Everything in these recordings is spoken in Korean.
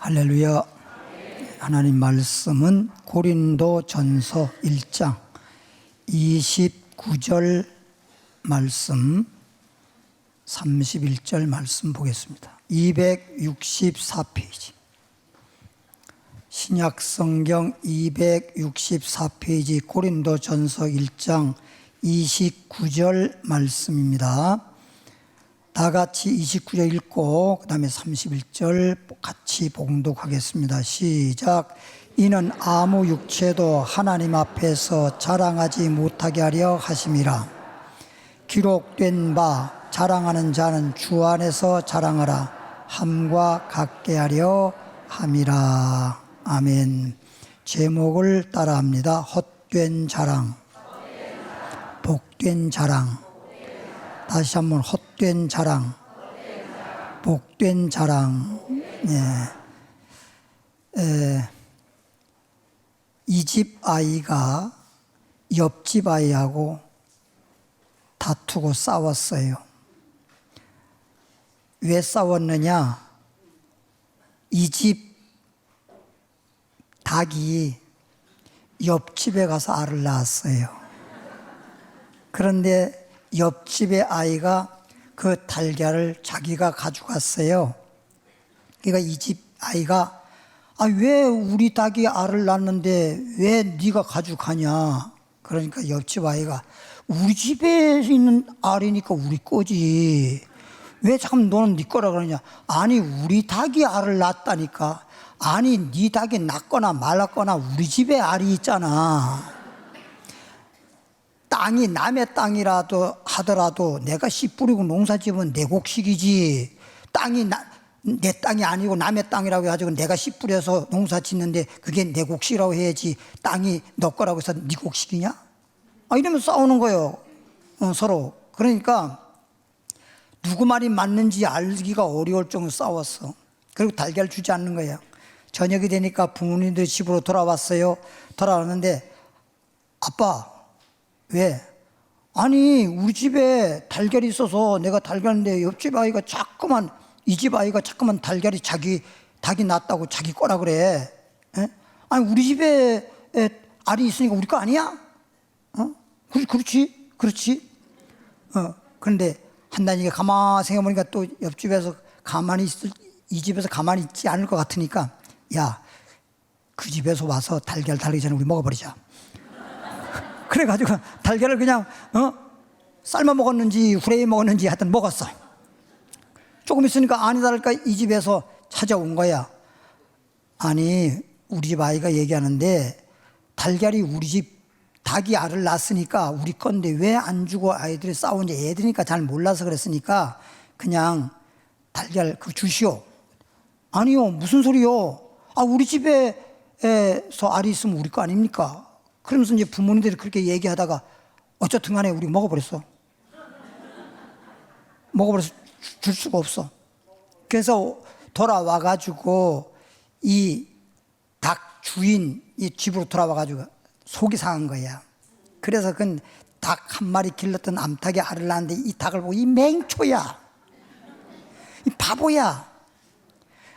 할렐루야. 하나님 말씀은 고린도전서 1장 29절 말씀, 31절 말씀 보겠습니다. 264페이지. 신약성경 264페이지 고린도전서 1장 29절 말씀입니다. 다 같이 29절 읽고 그 다음에 31절 같이 봉독하겠습니다. 시작. 이는 아무 육체도 하나님 앞에서 자랑하지 못하게 하려 하심이라. 기록된 바 자랑하는 자는 주 안에서 자랑하라 함과 같게 하려 함이라. 아멘. 제목을 따라합니다. 헛된 자랑, 복된 자랑. 다시 한번 헛된 자랑, 복된 자랑. 이 집 아이가 옆집 아이하고 다투고 싸웠어요. 왜 싸웠느냐? 이 집 닭이 옆집에 가서 알을 낳았어요. 그런데 옆집의 아이가 그 달걀을 자기가 가져갔어요. 그러니까 이 집 아이가 왜 우리 닭이 알을 낳는데 왜 네가 가져가냐? 그러니까 옆집 아이가 우리 집에 있는 알이니까 우리 거지. 왜 잠깐 너는 네 거라 그러냐? 아니 우리 닭이 알을 낳았다니까. 아니 네 닭이 낳거나 말았거나 우리 집에 알이 있잖아. 땅이 남의 땅이라도 하더라도 내가 씨 뿌리고 농사 지으면 내 곡식이지. 땅이 내 땅이 아니고 남의 땅이라고 해가지고 내가 씨 뿌려서 농사 짓는데 그게 내 곡식이라고 해야지 땅이 너 거라고 해서 네 곡식이냐? 이러면서 싸우는 거예요. 서로. 그러니까 누구 말이 맞는지 알기가 어려울 정도로 싸웠어. 그리고 달걀 주지 않는 거예요. 저녁이 되니까 부모님들 집으로 돌아왔어요. 돌아왔는데 아빠 왜? 아니 우리 집에 달걀이 있어서 내가 달걀인데 옆집 아이가 자꾸만 이 집 아이가 자꾸만 달걀이 자기 닭이 낳았다고 자기 거라 그래. 에? 아니 우리 집에 알이 있으니까 우리 거 아니야? 그렇지. 그런데 한다니까 가만히 생각해보니까 또 옆집에서 이 집에서 가만히 있지 않을 것 같으니까 야, 그 집에서 와서 달걀 달기 전에 우리 먹어버리자. 그래가지고 달걀을 그냥 삶아 먹었는지 후레이 먹었는지 하여튼 먹었어. 조금 있으니까 아니다 할까 이 집에서 찾아온 거야. 아니 우리 집 아이가 얘기하는데 달걀이 우리 집 닭이 알을 낳았으니까 우리 건데 왜 안 주고 아이들이 싸우는지 애들이니까 잘 몰라서 그랬으니까 그냥 달걀 그거 주시오. 아니요 무슨 소리요? 우리 집에서 알이 있으면 우리 거 아닙니까? 그러면서 이제 부모님들이 그렇게 얘기하다가 어쨌든 간에 우리 먹어버렸어. 먹어버려서 줄 수가 없어. 그래서 돌아와가지고 이 닭 주인 이 집으로 돌아와가지고 속이 상한 거야. 그래서 그 닭 한 마리 길렀던 암탉이 알을 낳았는데 이 닭을 보고 이 맹초야, 이 바보야,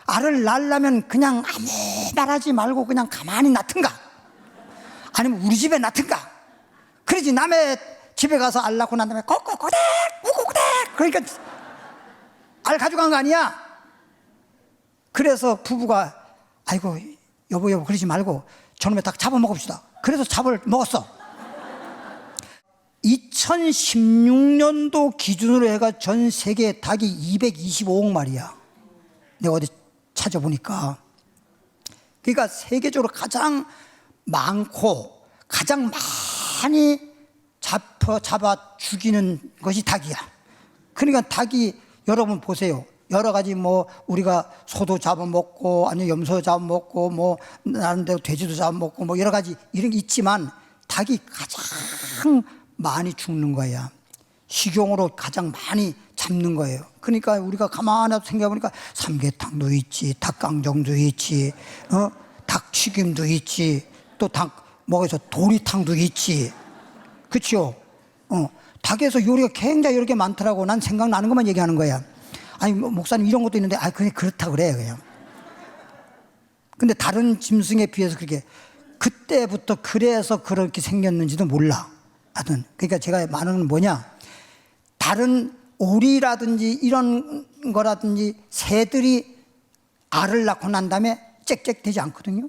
알을 낳으려면 그냥 아무 말 하지 말고 그냥 가만히 놔든가 아니면 우리 집에 놔든가. 그러지 남의 집에 가서 알 낳고 난 다음에 꼬꼬꼬댁 꼬꼬꼬댁 그러니까 알 가져간 거 아니야. 그래서 부부가 아이고 여보 그러지 말고 저놈의 닭 잡아먹읍시다. 그래서 잡을 먹었어. 2016년도 기준으로 해가 전 세계 닭이 225억 마리야. 내가 어디 찾아보니까. 그러니까 세계적으로 가장 많고 가장 많이 잡아 죽이는 것이 닭이야. 그러니까 닭이 여러분 보세요. 여러 가지 우리가 소도 잡아먹고 아니면 염소 잡아먹고 나름대로 돼지도 잡아먹고 여러 가지 이런 게 있지만 닭이 가장 많이 죽는 거야. 식용으로 가장 많이 잡는 거예요. 그러니까 우리가 가만히 생각해보니까 삼계탕도 있지, 닭강정도 있지, 닭튀김도 있지, 또 닭 먹어서 도리탕도 있지. 그렇죠? 닭에서 요리가 굉장히 여러 개 많더라고. 난 생각나는 것만 얘기하는 거야. 아니 목사님 이런 것도 있는데 그냥 그렇다 그래 그냥. 근데 다른 짐승에 비해서 그렇게 그때부터 그래서 그렇게 생겼는지도 몰라. 하여튼 그러니까 제가 말하는 건 뭐냐, 다른 오리라든지 이런 거라든지 새들이 알을 낳고 난 다음에 짹짹대지 않거든요.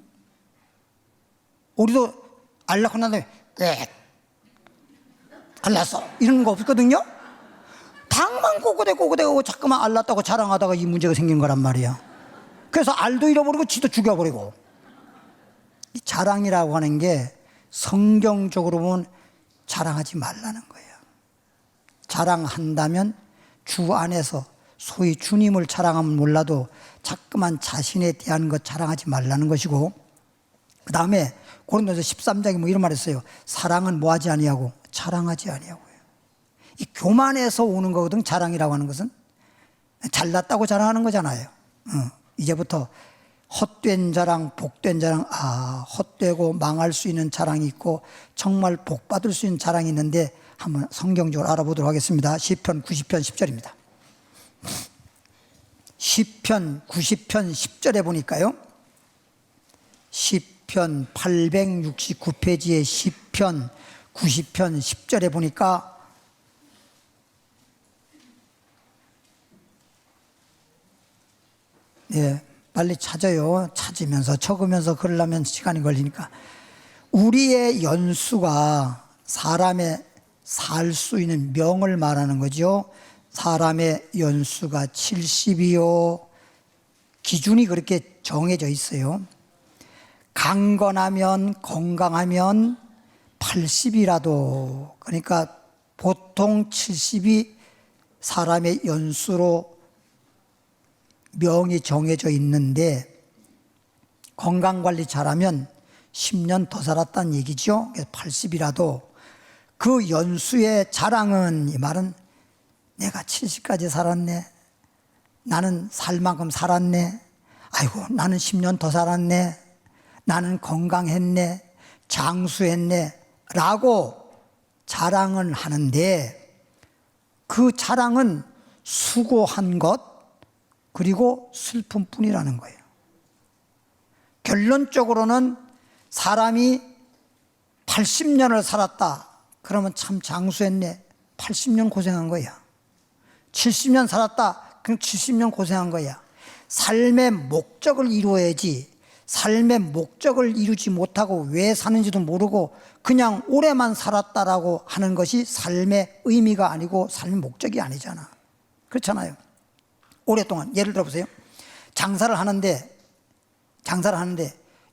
우리도 알 낳고 난 다음에 알 낳았어 이런 거 없거든요. 닭만 꼬고대고 자꾸만 알 낳았다고 자랑하다가 이 문제가 생긴 거란 말이야. 그래서 알도 잃어버리고 지도 죽여버리고. 이 자랑이라고 하는 게 성경적으로 보면 자랑하지 말라는 거예요. 자랑한다면 주 안에서 소위 주님을 자랑하면 몰라도 자꾸만 자신에 대한 것 자랑하지 말라는 것이고, 그 다음에 고린도서 13장에 뭐 이런 말 했어요. 사랑은 뭐 하지 아니하고 자랑하지 아니하고요. 이 교만에서 오는 거거든. 자랑이라고 하는 것은 잘났다고 자랑하는 거잖아요. 이제부터 헛된 자랑, 복된 자랑, 헛되고 망할 수 있는 자랑이 있고 정말 복 받을 수 있는 자랑이 있는데 한번 성경적으로 알아보도록 하겠습니다. 시편 90편 10절입니다. 시편 90편 10절에 보니까요, 시편 869페이지의 시편 90편 10절에 보니까 빨리 찾아요. 찾으면서 적으면서 그러려면 시간이 걸리니까. 우리의 연수가 사람의 살 수 있는 명을 말하는 거죠. 사람의 연수가 70이요. 기준이 그렇게 정해져 있어요. 강건하면, 건강하면 80이라도, 그러니까 보통 70이 사람의 연수로 명이 정해져 있는데, 건강관리 잘하면 10년 더 살았다는 얘기죠. 80이라도 그 연수의 자랑은, 이 말은 내가 70까지 살았네, 나는 살 만큼 살았네, 아이고 나는 10년 더 살았네, 나는 건강했네, 장수했네 라고 자랑을 하는데, 그 자랑은 수고한 것 그리고 슬픔뿐이라는 거예요. 결론적으로는 사람이 80년을 살았다 그러면 참 장수했네, 80년 고생한 거야. 70년 살았다 그럼 70년 고생한 거야. 삶의 목적을 이루어야지, 삶의 목적을 이루지 못하고 왜 사는지도 모르고 그냥 오래만 살았다라고 하는 것이 삶의 의미가 아니고 삶의 목적이 아니잖아. 그렇잖아요. 오랫동안, 예를 들어 보세요. 장사를 하는데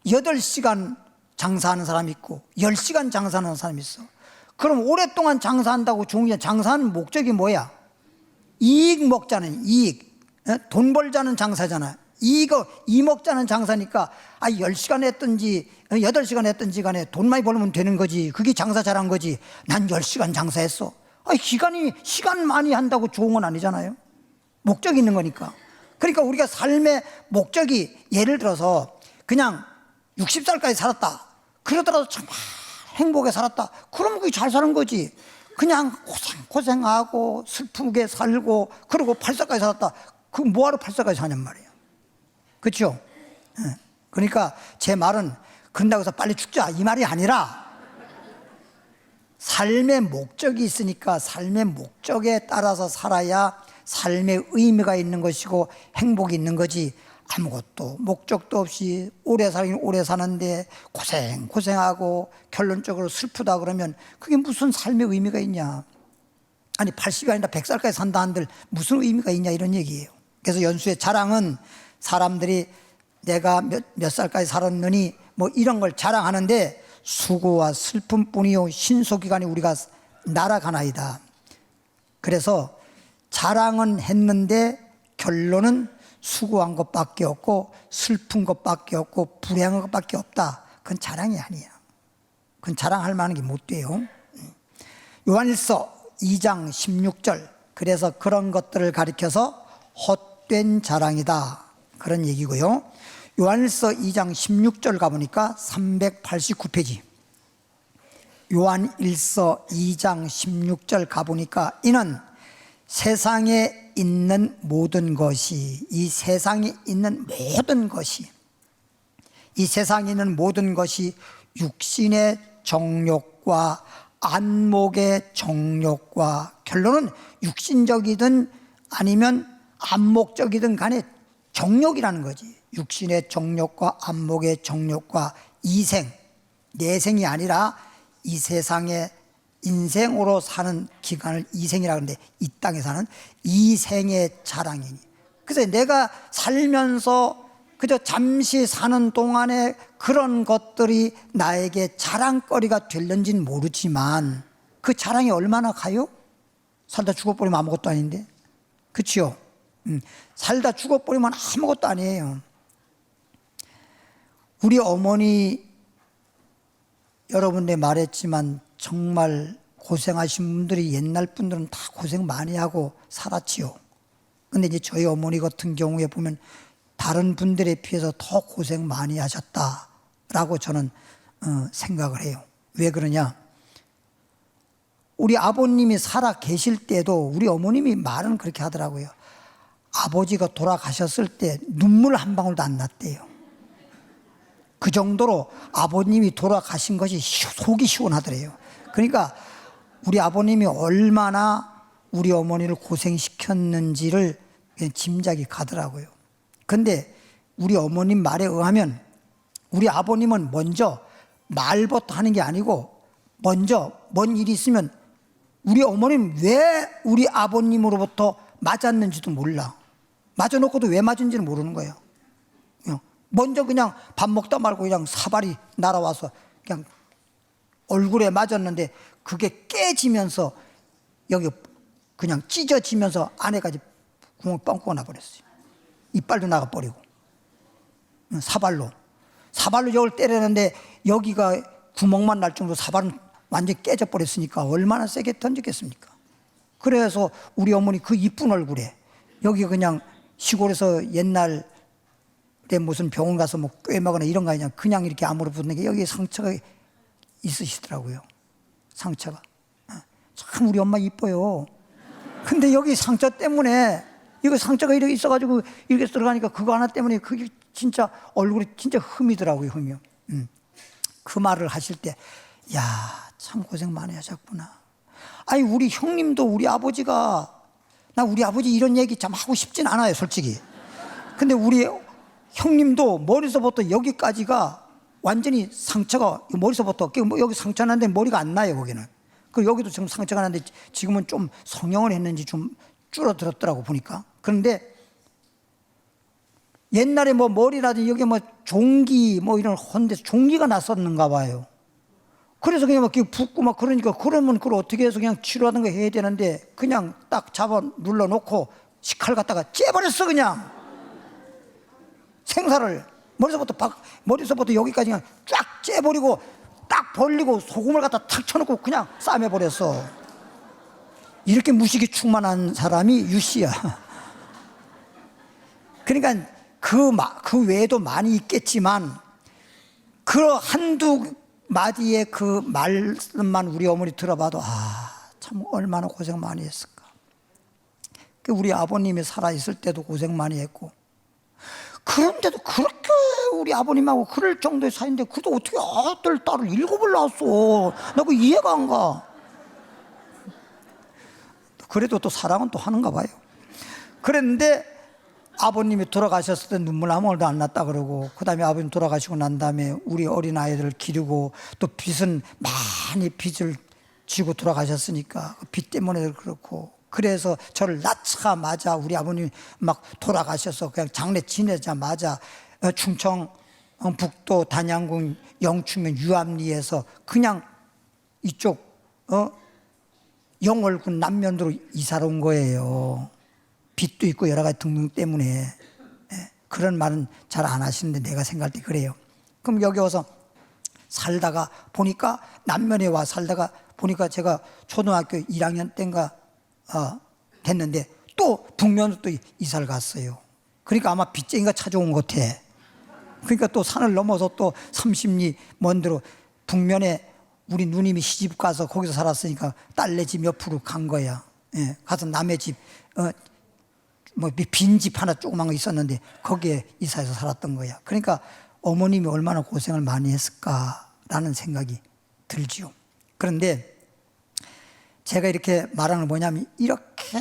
8시간 장사하는 사람이 있고 10시간 장사하는 사람이 있어. 그럼 오랫동안 장사한다고 좋은 게, 장사하는 목적이 뭐야? 이익 먹자는, 이익. 돈 벌자는 장사잖아. 이익 먹자는 장사니까 10시간 했든지 8시간 했든지 간에 돈 많이 벌면 되는 거지. 그게 장사 잘한 거지. 난 10시간 장사했어. 시간 많이 한다고 좋은 건 아니잖아요. 목적이 있는 거니까. 그러니까 우리가 삶의 목적이, 예를 들어서 그냥 60살까지 살았다 그러더라도 참 행복하게 살았다 그러면 그게 잘 사는 거지. 그냥 고생하고 슬프게 살고 그러고 8살까지 살았다, 그 뭐하러 8살까지 사냔 말이에요. 그렇죠? 그러니까 제 말은 그런다고 해서 빨리 죽자 이 말이 아니라, 삶의 목적이 있으니까 삶의 목적에 따라서 살아야 삶의 의미가 있는 것이고 행복이 있는 거지. 아무것도 목적도 없이 오래 살긴 오래 사는데 고생하고 결론적으로 슬프다 그러면 그게 무슨 삶의 의미가 있냐. 80이 아니라 100살까지 산다 한들 무슨 의미가 있냐, 이런 얘기예요. 그래서 연수의 자랑은 사람들이 내가 몇 살까지 살았느니 뭐 이런 걸 자랑하는데, 수고와 슬픔뿐이요 신소기간이 우리가 날아가나이다. 그래서 자랑은 했는데 결론은 수고한 것밖에 없고 슬픈 것밖에 없고 불행한 것밖에 없다. 그건 자랑이 아니야. 그건 자랑할 만한 게 못 돼요. 요한일서 2장 16절, 그래서 그런 것들을 가리켜서 헛된 자랑이다 그런 얘기고요. 요한일서 2장 16절 가보니까 389페이지, 요한일서 2장 16절 가보니까 이는 세상에 있는 모든 것이, 이 세상에 있는 모든 것이 이 세상에 있는 모든 것이 육신의 정욕과 안목의 정욕과, 결론은 육신적이든 아니면 안목적이든 간에 정욕이라는 거지. 육신의 정욕과 안목의 정욕과 이생, 내생이 아니라 이 세상의 인생으로 사는 기간을 이생이라고 하는데, 이 땅에 사는 이생의 자랑이니. 그래서 내가 살면서 그저 잠시 사는 동안에 그런 것들이 나에게 자랑거리가 될는지는 모르지만 그 자랑이 얼마나 가요? 살다 죽어버리면 아무것도 아닌데. 그치요? 살다 죽어버리면 아무것도 아니에요. 우리 어머니, 여러분들 말했지만 정말 고생하신 분들이, 옛날 분들은 다 고생 많이 하고 살았지요. 근데 이제 저희 어머니 같은 경우에 보면 다른 분들에 비해서 더 고생 많이 하셨다라고 저는 생각을 해요. 왜 그러냐? 우리 아버님이 살아 계실 때도 우리 어머님이 말은 그렇게 하더라고요. 아버지가 돌아가셨을 때 눈물 한 방울도 안 났대요. 그 정도로 아버님이 돌아가신 것이 속이 시원하더래요. 그러니까 우리 아버님이 얼마나 우리 어머니를 고생시켰는지를 그냥 짐작이 가더라고요. 근데 우리 어머님 말에 의하면 우리 아버님은 먼저 말부터 하는 게 아니고 먼저 뭔 일이 있으면 우리 어머니는 왜 우리 아버님으로부터 맞았는지도 몰라. 맞아놓고도 왜 맞은지는 모르는 거예요. 먼저 그냥 밥 먹다 말고 그냥 사발이 날아와서 그냥 얼굴에 맞았는데 그게 깨지면서 여기 그냥 찢어지면서 안에까지 구멍이 뻥뻥 나버렸어요. 이빨도 나가버리고. 사발로 저걸 때리는데 여기가 구멍만 날 정도로 사발은 완전히 깨져버렸으니까 얼마나 세게 던지겠습니까? 그래서 우리 어머니 그 이쁜 얼굴에 여기 그냥 시골에서 옛날에 무슨 병원 가서 뭐 꿰매거나 이런 거 아니냐, 그냥 이렇게 암으로 붙는 게 여기 상처가 있으시더라고요. 상처가. 참 우리 엄마 이뻐요. 근데 여기 상처 때문에, 이거 상처가 이렇게 있어가지고 이렇게 들어가니까 그거 하나 때문에 그게 진짜 얼굴이 진짜 흠이더라고요, 흠이요. 그 말을 하실 때, 야, 참 고생 많이 하셨구나. 아니, 우리 형님도 우리 아버지가, 나 우리 아버지 이런 얘기 참 하고 싶진 않아요, 솔직히. 근데 우리 형님도 머리서부터 여기까지가 완전히 상처가, 머리서부터, 여기 상처 났는데 머리가 안 나요, 거기는. 그 여기도 지금 상처가 났는데 지금은 좀 성형을 했는지 좀 줄어들었더라고, 보니까. 그런데 옛날에 뭐 머리라든지 여기 뭐 종기 뭐 이런 헌데 종기가 났었는가 봐요. 그래서 그냥 막 붓고 막 그러니까, 그러면 그걸 어떻게 해서 그냥 치료하든가 해야 되는데 그냥 딱 잡아 눌러놓고 식칼 갖다가 째버렸어, 그냥. 생사를 머리서부터 여기까지 그냥 쫙 째버리고 딱 벌리고 소금을 갖다 탁 쳐놓고 그냥 싸매버렸어. 이렇게 무식이 충만한 사람이 유씨야. 그러니까 그 외에도 많이 있겠지만 그 한두 마디의 그 말씀만 우리 어머니 들어봐도 참 얼마나 고생 많이 했을까. 우리 아버님이 살아있을 때도 고생 많이 했고, 그런데도 그렇게 우리 아버님하고 그럴 정도의 사이인데 그래도 어떻게 아들 딸을 7을 낳았어. 나 그 이해가 안 가. 그래도 또 사랑은 또 하는가 봐요. 그랬는데 아버님이 돌아가셨을 때 눈물 한 방울도 안 났다 그러고, 그 다음에 아버님 돌아가시고 난 다음에 우리 어린아이들을 기르고, 또 빚은 많이 빚을 지고 돌아가셨으니까 그 빚 때문에 그렇고, 그래서 저를 낳자마자 우리 아버님이 막 돌아가셔서 그냥 장례 지내자마자 충청 북도 단양군 영춘면 유암리에서 그냥 이쪽 영월군 남면도로 이사를 온 거예요. 빚도 있고 여러 가지 등등 때문에. 그런 말은 잘 안 하시는데 내가 생각할 때 그래요. 그럼 여기 와서 살다가 보니까, 남면에 와 살다가 보니까 제가 초등학교 1학년 때인가 됐는데 또 북면으로 또 이사를 갔어요. 그러니까 아마 빚쟁이가 찾아온 것 같아. 그러니까 또 산을 넘어서 또 30리 먼 데로 북면에 우리 누님이 시집 가서 거기서 살았으니까 딸네 집 옆으로 간 거야. 가서 남의 집, 뭐 빈집 하나 조그만 거 있었는데 거기에 이사해서 살았던 거야. 그러니까 어머님이 얼마나 고생을 많이 했을까라는 생각이 들지요. 그런데 제가 이렇게 말하는 건 뭐냐면, 이렇게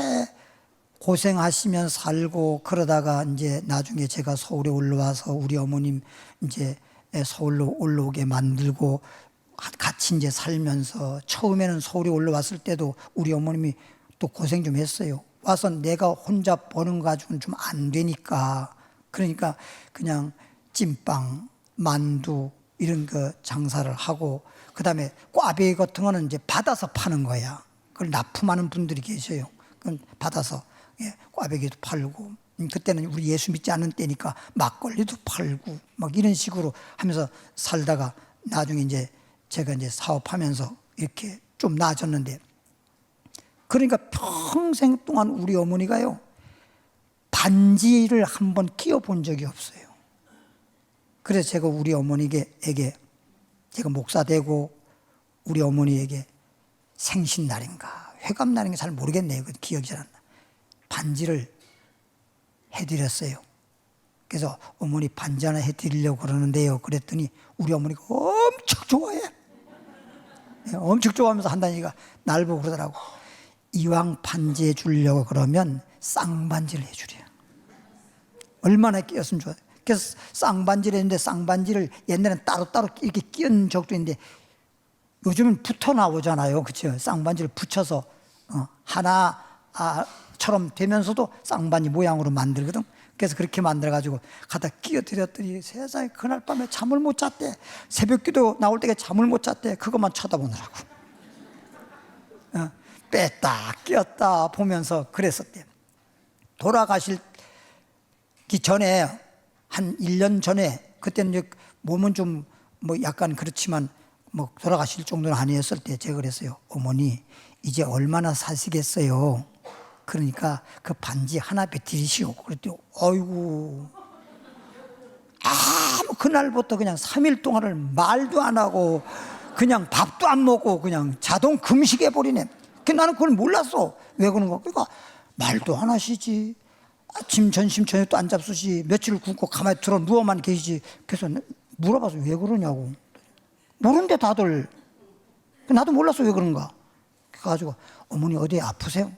고생하시면서 살고 그러다가 이제 나중에 제가 서울에 올라와서 우리 어머님 이제 서울로 올라오게 만들고 같이 이제 살면서, 처음에는 서울에 올라왔을 때도 우리 어머님이 또 고생 좀 했어요. 와서 내가 혼자 버는 거 가지고는 좀 안 되니까, 그러니까 그냥 찐빵, 만두 이런 거 장사를 하고, 그 다음에 꽈배기 같은 거는 이제 받아서 파는 거야. 그걸 납품하는 분들이 계셔요. 그건 받아서 꽈배기도 팔고, 그때는 우리 예수 믿지 않는 때니까 막걸리도 팔고 막 이런 식으로 하면서 살다가 나중에 이제 제가 이제 사업하면서 이렇게 좀 나아졌는데, 그러니까 평생 동안 우리 어머니가요, 반지를 한번 끼워 본 적이 없어요. 그래서 제가 우리 어머니에게, 제가 목사 되고 우리 어머니에게 생신날인가 회감날인가 잘 모르겠네요. 그 기억이 잘 안 나. 반지를 해드렸어요. 그래서 어머니 반지 하나 해드리려고 그러는데요. 그랬더니 우리 어머니가 엄청 좋아해. 엄청 좋아하면서 한다니까 날 보고 그러더라고. 이왕 반지 해주려고 그러면 쌍반지를 해주래요. 얼마나 끼었으면 좋아요. 그래서 쌍반지를 했는데, 쌍반지를 옛날엔 따로따로 이렇게 끼운 적도 있는데 요즘은 붙어 나오잖아요. 그렇죠? 쌍반지를 붙여서 하나처럼 되면서도 쌍반지 모양으로 만들거든. 그래서 그렇게 만들어가지고 갖다 끼워드렸더니 세상에 그날 밤에 잠을 못 잤대. 새벽기도 나올 때가 잠을 못 잤대. 그것만 쳐다보느라고. 뺐다 끼었다 보면서 그랬었대. 돌아가시기 전에 한 1년 전에, 그때는 이제 몸은 좀 뭐 약간 그렇지만 뭐 돌아가실 정도는 아니었을 때 제가 그랬어요. 어머니 이제 얼마나 사시겠어요? 그러니까 그 반지 하나 드리시오. 그랬더니 어이구, 그날부터 그냥 3일 동안을 말도 안 하고 그냥 밥도 안 먹고 그냥 자동 금식해 버리네. 나는 그걸 몰랐어. 왜 그런 거? 그러니까 말도 안 하시지. 아침, 점심, 저녁도 안 잡수시. 며칠 굶고 가만히 들어 누워만 계시지. 그래서 물어봐서 왜 그러냐고. 모르는데 다들. 나도 몰랐어 왜 그런가. 그래가지고 어머니 어디 아프세요?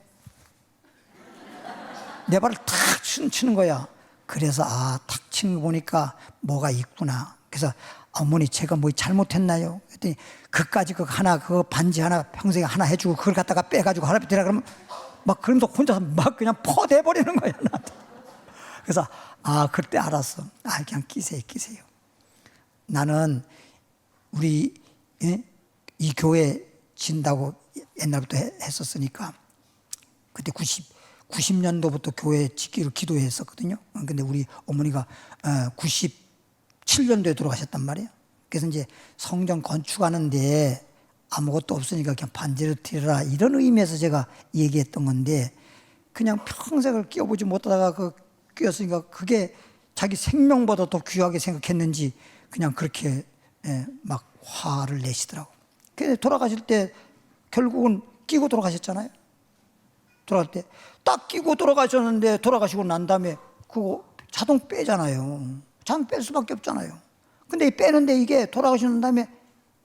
내 발을 탁 치는 거야. 그래서 탁 치는 거 보니까 뭐가 있구나. 그래서 어머니 제가 뭐 잘못했나요? 그랬더니 그까지 그 반지 하나 평생에 하나 해주고 그걸 갖다가 빼가지고 하나 드리라 그러면 막 그러면서 혼자서 막 그냥 퍼대버리는 거야 나한테. 그래서 그때 알았어. 그냥 끼세요. 나는 우리 이 교회 진다고 옛날부터 했었으니까, 그때 90년도부터 교회 짓기로 기도했었거든요. 근데 우리 어머니가 97년도에 돌아가셨단 말이에요. 그래서 이제 성전 건축하는데 아무것도 없으니까 그냥 반지를 드려라, 이런 의미에서 제가 얘기했던 건데, 그냥 평생을 끼워보지 못하다가 끼웠으니까 그게 자기 생명보다 더 귀하게 생각했는지 그냥 그렇게 막 화를 내시더라고. 그래서 돌아가실 때 결국은 끼고 돌아가셨잖아요. 돌아갈 때 딱 끼고 돌아가셨는데, 돌아가시고 난 다음에 그거 자동 빼잖아요. 자동 뺄 수밖에 없잖아요. 근데 이 빼는데 이게 돌아가신 다음에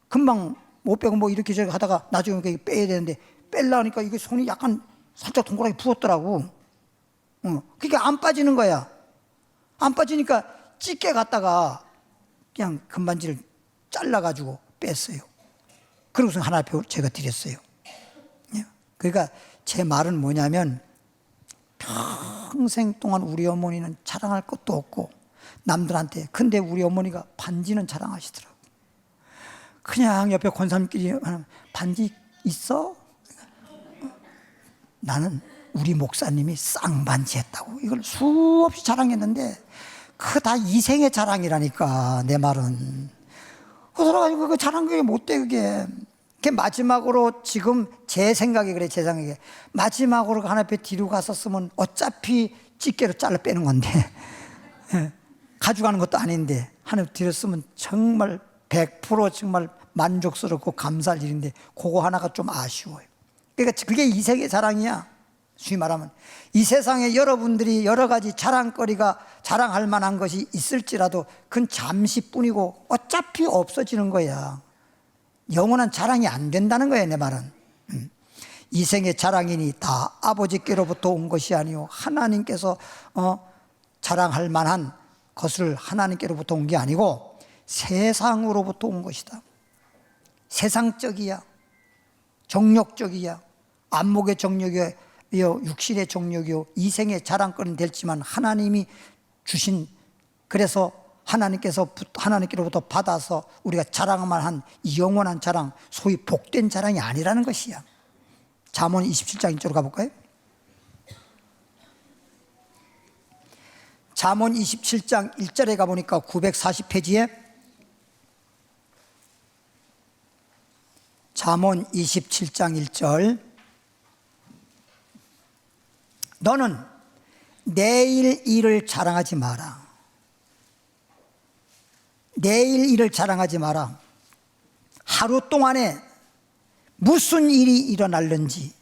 금방 못 빼고 뭐 이렇게 저렇게 하다가 나중에 빼야 되는데, 빼려니까 이게 손이 약간 살짝 동그랗게 부었더라고. 그게 안 빠지는 거야. 안 빠지니까 찌개 갖다가 그냥 금반지를 잘라가지고 뺐어요. 그러고서 하나 제가 드렸어요. 그러니까 제 말은 뭐냐면, 평생 동안 우리 어머니는 자랑할 것도 없고 남들한테, 근데 우리 어머니가 반지는 자랑하시더라고. 그냥 옆에 권사님끼리 반지 있어? 나는 우리 목사님이 쌍반지 했다고 이걸 수없이 자랑했는데, 그거 다 이생의 자랑이라니까. 내 말은 그래가지고 그 자랑 그게 못돼. 그게 마지막으로 지금 제 생각이 그래. 제 생각에 마지막으로 하나님께 뒤로 갔었으면 어차피 집게로 잘라 빼는 건데 가져가는 것도 아닌데 하나님 드렸으면 정말 100% 정말 만족스럽고 감사할 일인데, 그거 하나가 좀 아쉬워요. 그러니까 그게 이생의 자랑이야. 쉬이 말하면 이 세상에 여러분들이 여러 가지 자랑거리가 자랑할 만한 것이 있을지라도 그건 잠시뿐이고 어차피 없어지는 거야. 영원한 자랑이 안 된다는 거예요, 내 말은. 이 생의 자랑이니 다 아버지께로부터 온 것이 아니요 하나님께서 자랑할 만한 것을 하나님께로부터 온 게 아니고 세상으로부터 온 것이다. 세상적이야, 정욕적이야, 안목의 정욕이요, 육신의 정욕이요, 이생의 자랑거리는 될지만 하나님이 주신, 그래서 하나님께로부터 받아서 우리가 자랑만 한 영원한 자랑, 소위 복된 자랑이 아니라는 것이야. 잠언 27장 1절로 가볼까요? 잠언 27장 1절에 가보니까 940페이지에 잠언 27장 1절, 너는 내일 일을 자랑하지 마라. 내일 일을 자랑하지 마라. 하루 동안에 무슨 일이 일어날는지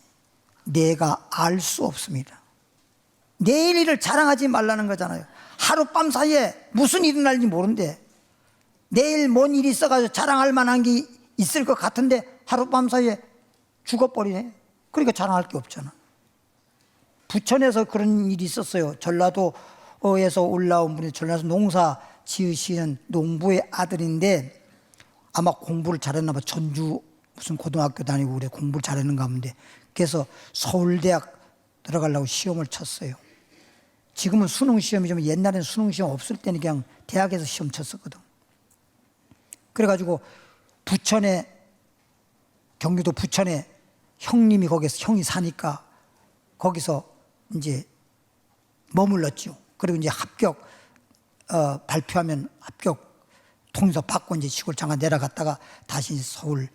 내가 알 수 없습니다. 내일 일을 자랑하지 말라는 거잖아요. 하룻밤 사이에 무슨 일이 날지 모르는데, 내일 뭔 일이 있어가지고 자랑할 만한 게 있을 것 같은데 하룻밤 사이에 죽어버리네. 그러니까 자랑할 게 없잖아. 부천에서 그런 일이 있었어요. 전라도에서 올라온 분이, 전라도에서 농사 지으시는 농부의 아들인데 아마 공부를 잘했나 봐. 전주 무슨 고등학교 다니고 그래, 공부를 잘했는가 본데, 그래서 서울대학 들어가려고 시험을 쳤어요. 지금은 수능 시험이 좀, 옛날에는 수능 시험 없을 때는 그냥 대학에서 시험 쳤었거든. 그래가지고 부천에, 경기도 부천에 형님이, 거기서 형이 사니까 거기서 이제 머물렀죠. 그리고 이제 합격 발표하면 합격 통지서 받고 이제 시골 잠깐 내려갔다가 다시 서울에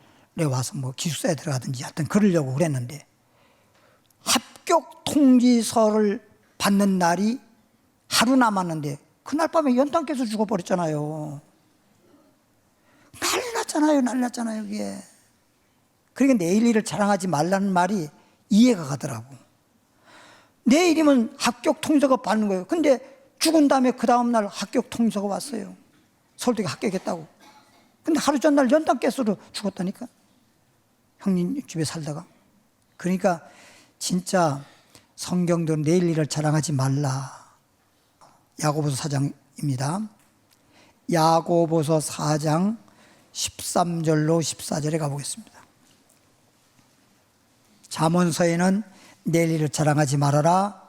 와서 뭐 기숙사에 들어가든지 하여튼 그러려고 그랬는데, 합격 통지서를 받는 날이 하루 남았는데 그날 밤에 연탄 깨서 죽어버렸잖아요. 난리 났잖아요 그게. 그러니까 내일 일을 자랑하지 말라는 말이 이해가 가더라고. 내일이면 합격 통지서가 받는 거예요. 근데 죽은 다음에 그 다음날 합격 통지서가 왔어요. 서울대에 합격했다고. 근데 하루 전날 연탄 깨서로 죽었다니까, 형님 집에 살다가. 그러니까 진짜 성경도 내일 일을 자랑하지 말라. 야고보서 4장입니다. 야고보서 4장 13절로 14절에 가보겠습니다. 잠언서에는 내일 일을 자랑하지 말아라.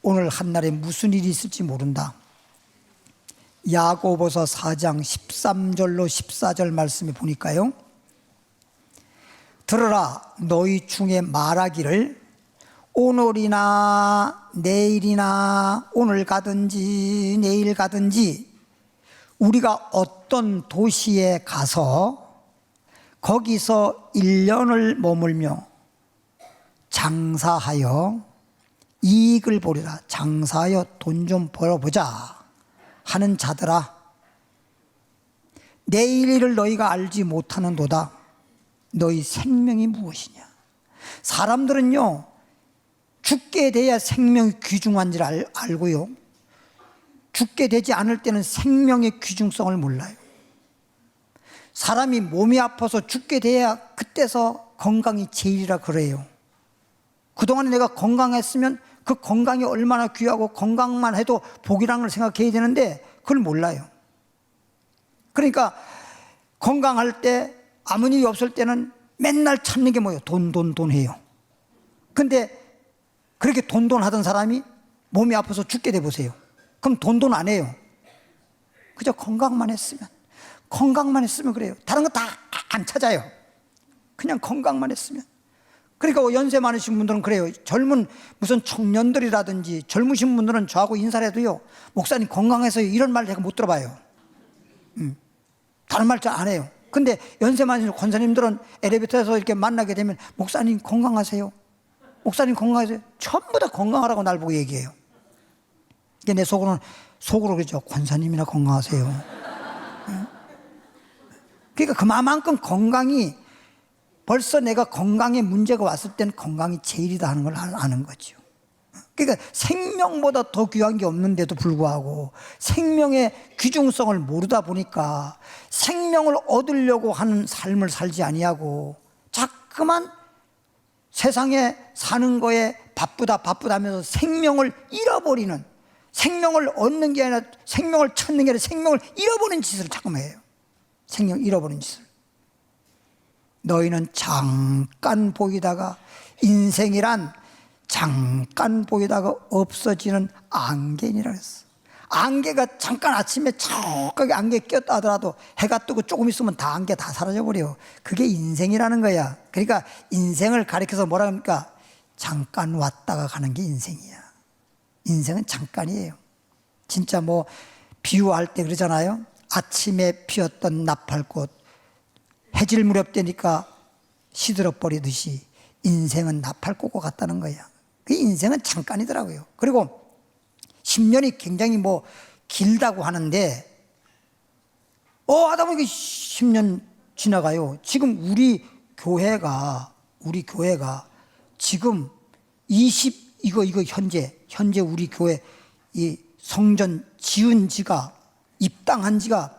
오늘 한날에 무슨 일이 있을지 모른다. 야고보서 4장 13절로 14절 말씀에 보니까요, 들으라, 너희 중에 말하기를 오늘이나 내일이나 오늘 가든지 내일 가든지 우리가 어떤 도시에 가서 거기서 1년을 머물며 장사하여 이익을 보리라. 장사하여 돈 좀 벌어보자 하는 자들아, 내일 일을 너희가 알지 못하는도다. 너희 생명이 무엇이냐. 사람들은요, 죽게 돼야 생명이 귀중한 줄 알고요, 죽게 되지 않을 때는 생명의 귀중성을 몰라요. 사람이 몸이 아파서 죽게 돼야 그때서 건강이 제일이라 그래요. 그동안에 내가 건강했으면 그 건강이 얼마나 귀하고 건강만 해도 복이라는 걸 생각해야 되는데 그걸 몰라요. 그러니까 건강할 때, 아무 일이 없을 때는 맨날 찾는 게 뭐예요? 돈 해요. 근데 그렇게 돈 하던 사람이 몸이 아파서 죽게 돼 보세요. 그럼 돈 안 해요. 그저 건강만 했으면 그래요. 다른 거 다 안 찾아요. 그냥 건강만 했으면. 그러니까 연세 많으신 분들은 그래요. 젊은 무슨 청년들이라든지 젊으신 분들은 저하고 인사를 해도요, 목사님 건강해서요, 이런 말 제가 못 들어봐요. 다른 말 잘 안 해요. 근데 연세 많으신 권사님들은 엘리베이터에서 이렇게 만나게 되면 목사님 건강하세요, 목사님 건강하세요, 전부 다 건강하라고 날 보고 얘기해요. 내 속으로 그러죠. 권사님이나 건강하세요. 그러니까 그만큼 건강이 벌써 내가 건강에 문제가 왔을 때는 건강이 제일이다 하는 걸 아는 거죠. 그러니까 생명보다 더 귀한 게 없는데도 불구하고 생명의 귀중성을 모르다 보니까 생명을 얻으려고 하는 삶을 살지 아니하고 자꾸만 세상에 사는 거에 바쁘다 하면서 생명을 잃어버리는, 생명을 얻는 게 아니라 생명을 찾는 게 아니라 생명을 잃어버리는 짓을 자꾸만 해요. 생명 잃어버리는 짓을. 너희는 잠깐 보이다가, 인생이란 잠깐 보이다가 없어지는 안개니라 그랬어. 안개가 잠깐 아침에 저기 안개 꼈다 하더라도 해가 뜨고 조금 있으면 다 안개 다 사라져버려. 그게 인생이라는 거야. 그러니까 인생을 가리켜서 뭐라 합니까? 잠깐 왔다가 가는 게 인생이야. 인생은 잠깐이에요. 진짜 뭐 비유할 때 그러잖아요. 아침에 피었던 나팔꽃 해질 무렵 되니까 시들어버리듯이 인생은 나팔꽃과 같다는 거야. 그 인생은 잠깐이더라고요. 그리고 10년이 굉장히 뭐 길다고 하는데 하다 보니까 10년 지나가요. 지금 우리 교회가 지금 이거 현재 우리 교회 이 성전 지은 지가, 입당한 지가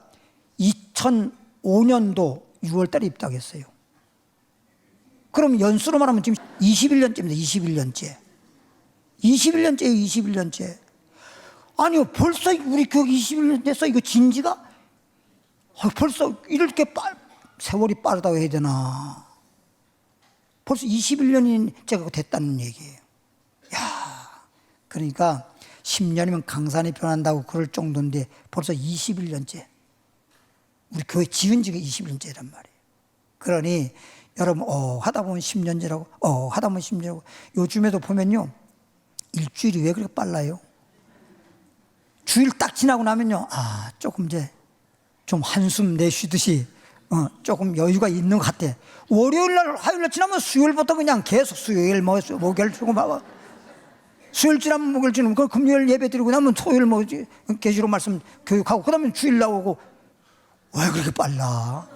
2005년도 6월 달에 입당했어요. 그럼 연수로 말하면 지금 21년째입니다. 21년째. 아니요, 벌써 우리 교회 21년 됐어. 이거 진지가? 벌써 이렇게 세월이 빠르다고 해야 되나? 벌써 21년째가 됐다는 얘기예요. 그러니까 10년이면 강산이 변한다고 그럴 정도인데 벌써 21년째. 우리 교회 지은 지가 21년째란 말이에요. 그러니 여러분 하다 보면 10년째라고 하다 보면 10년이라고. 요즘에도 보면요, 일주일이 왜 그렇게 빨라요? 주일 딱 지나고 나면요, 조금 이제 좀 한숨 내쉬듯이 조금 여유가 있는 것 같아. 월요일날 화요일날 지나면 수요일부터 그냥 계속 수요일 목요일 주고 막 수요일 지나면 목요일 지나면 그 금요일 예배 드리고 나면 토요일 계시록 말씀 교육하고 그다음에 주일 나오고. 왜 그렇게 빨라?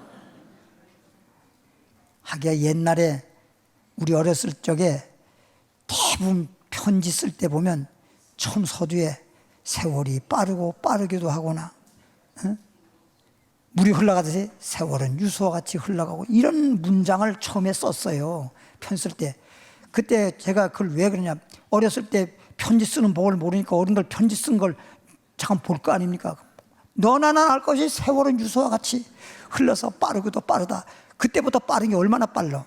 하기야 옛날에 우리 어렸을 적에 대부분 편지 쓸 때 보면 처음 서두에 세월이 빠르기도 하거나 물이 흘러가듯이 세월은 유수와 같이 흘러가고, 이런 문장을 처음에 썼어요. 편 쓸 때. 그때 제가 그걸 왜 그러냐, 어렸을 때 편지 쓰는 법을 모르니까 어른들 편지 쓴 걸 잠깐 볼 거 아닙니까? 너나 나나 알 것이 세월은 유수와 같이 흘러서 빠르기도 빠르다. 그때부터 빠른 게 얼마나 빨라.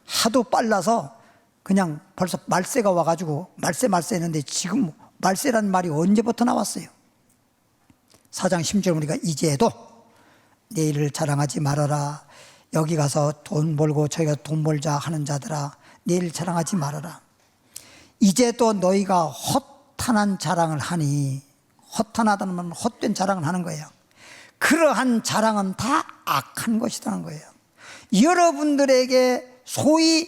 하도 빨라서 그냥 벌써 말세가 와가지고 말세 했는데, 지금 말세라는 말이 언제부터 나왔어요? 4장 10절 보니까 이제도 내일을 자랑하지 말아라. 여기 가서 돈 벌고 저희가 돈 벌자 하는 자들아, 내일을 자랑하지 말아라. 이제도 너희가 허탄한 자랑을 하니, 허탄하다는 말은 헛된 자랑을 하는 거예요. 그러한 자랑은 다 악한 것이라는 거예요. 여러분들에게 소위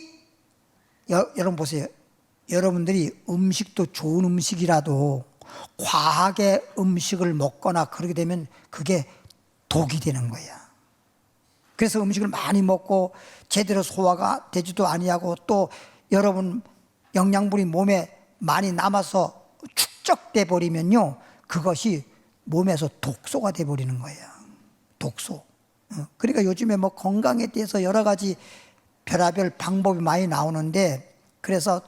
여러분 보세요. 여러분들이 음식도 좋은 음식이라도 과하게 음식을 먹거나 그러게 되면 그게 독이 되는 거야. 그래서 음식을 많이 먹고 제대로 소화가 되지도 아니하고, 또 여러분 영양분이 몸에 많이 남아서 축적돼 버리면요, 그것이 몸에서 독소가 돼 버리는 거예요. 독소. 그러니까 요즘에 뭐 건강에 대해서 여러 가지 별의별 방법이 많이 나오는데, 그래서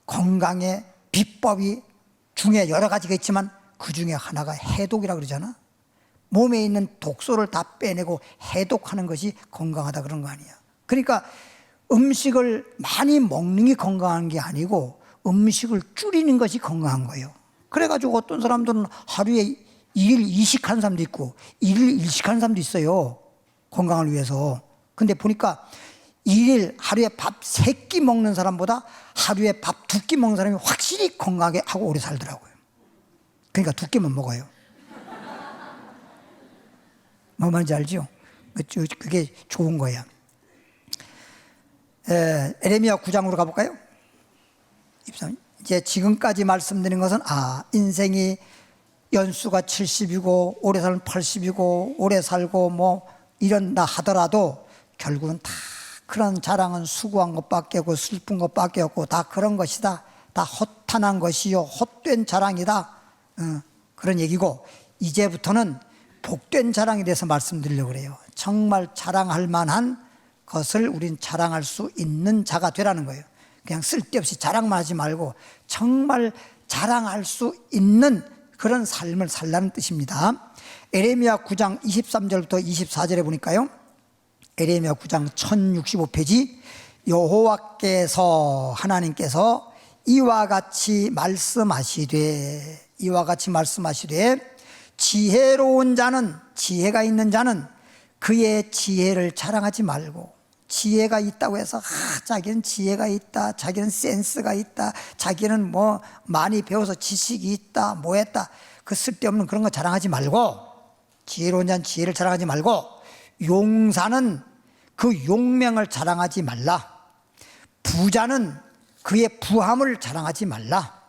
건강의 비법이 중에 여러 가지가 있지만 그 중에 하나가 해독이라고 그러잖아. 몸에 있는 독소를 다 빼내고 해독하는 것이 건강하다 그런 거 아니야. 그러니까 음식을 많이 먹는 게 건강한 게 아니고 음식을 줄이는 것이 건강한 거예요. 그래가지고 어떤 사람들은 하루에 2일 이식하는 사람도 있고 1일 일식하는 사람도 있어요. 건강을 위해서. 근데 보니까 1일 하루에 밥 3끼 먹는 사람보다 하루에 밥 2끼 먹는 사람이 확실히 건강하게 하고 오래 살더라고요. 그러니까 2끼만 먹어요. 뭐 말인지 알죠? 그게 좋은 거야. 에레미야 9장으로 가볼까요? 이제 지금까지 말씀드린 것은 인생이 연수가 70이고 오래 살면 80이고 오래 살고 뭐 이런다 하더라도 결국은 다 그런 자랑은 수고한 것밖에 없고 슬픈 것밖에 없고 다 그런 것이다. 다 허탄한 것이요 헛된 자랑이다. 그런 얘기고, 이제부터는 복된 자랑에 대해서 말씀드리려고 그래요. 정말 자랑할 만한 것을 우린 자랑할 수 있는 자가 되라는 거예요. 그냥 쓸데없이 자랑만 하지 말고 정말 자랑할 수 있는 그런 삶을 살라는 뜻입니다. 에레미야 9장 23절부터 24절에 보니까요, 에레미야 9장 1065페이지, 여호와께서 하나님께서 이와 같이 말씀하시되 지혜로운 자는, 지혜가 있는 자는 그의 지혜를 자랑하지 말고, 지혜가 있다고 해서 자기는 지혜가 있다, 자기는 센스가 있다, 자기는 뭐 많이 배워서 지식이 있다, 뭐 했다, 그 쓸데없는 그런 거 자랑하지 말고, 지혜로운 자는 지혜를 자랑하지 말고, 용사는 그 용맹을 자랑하지 말라, 부자는 그의 부함을 자랑하지 말라.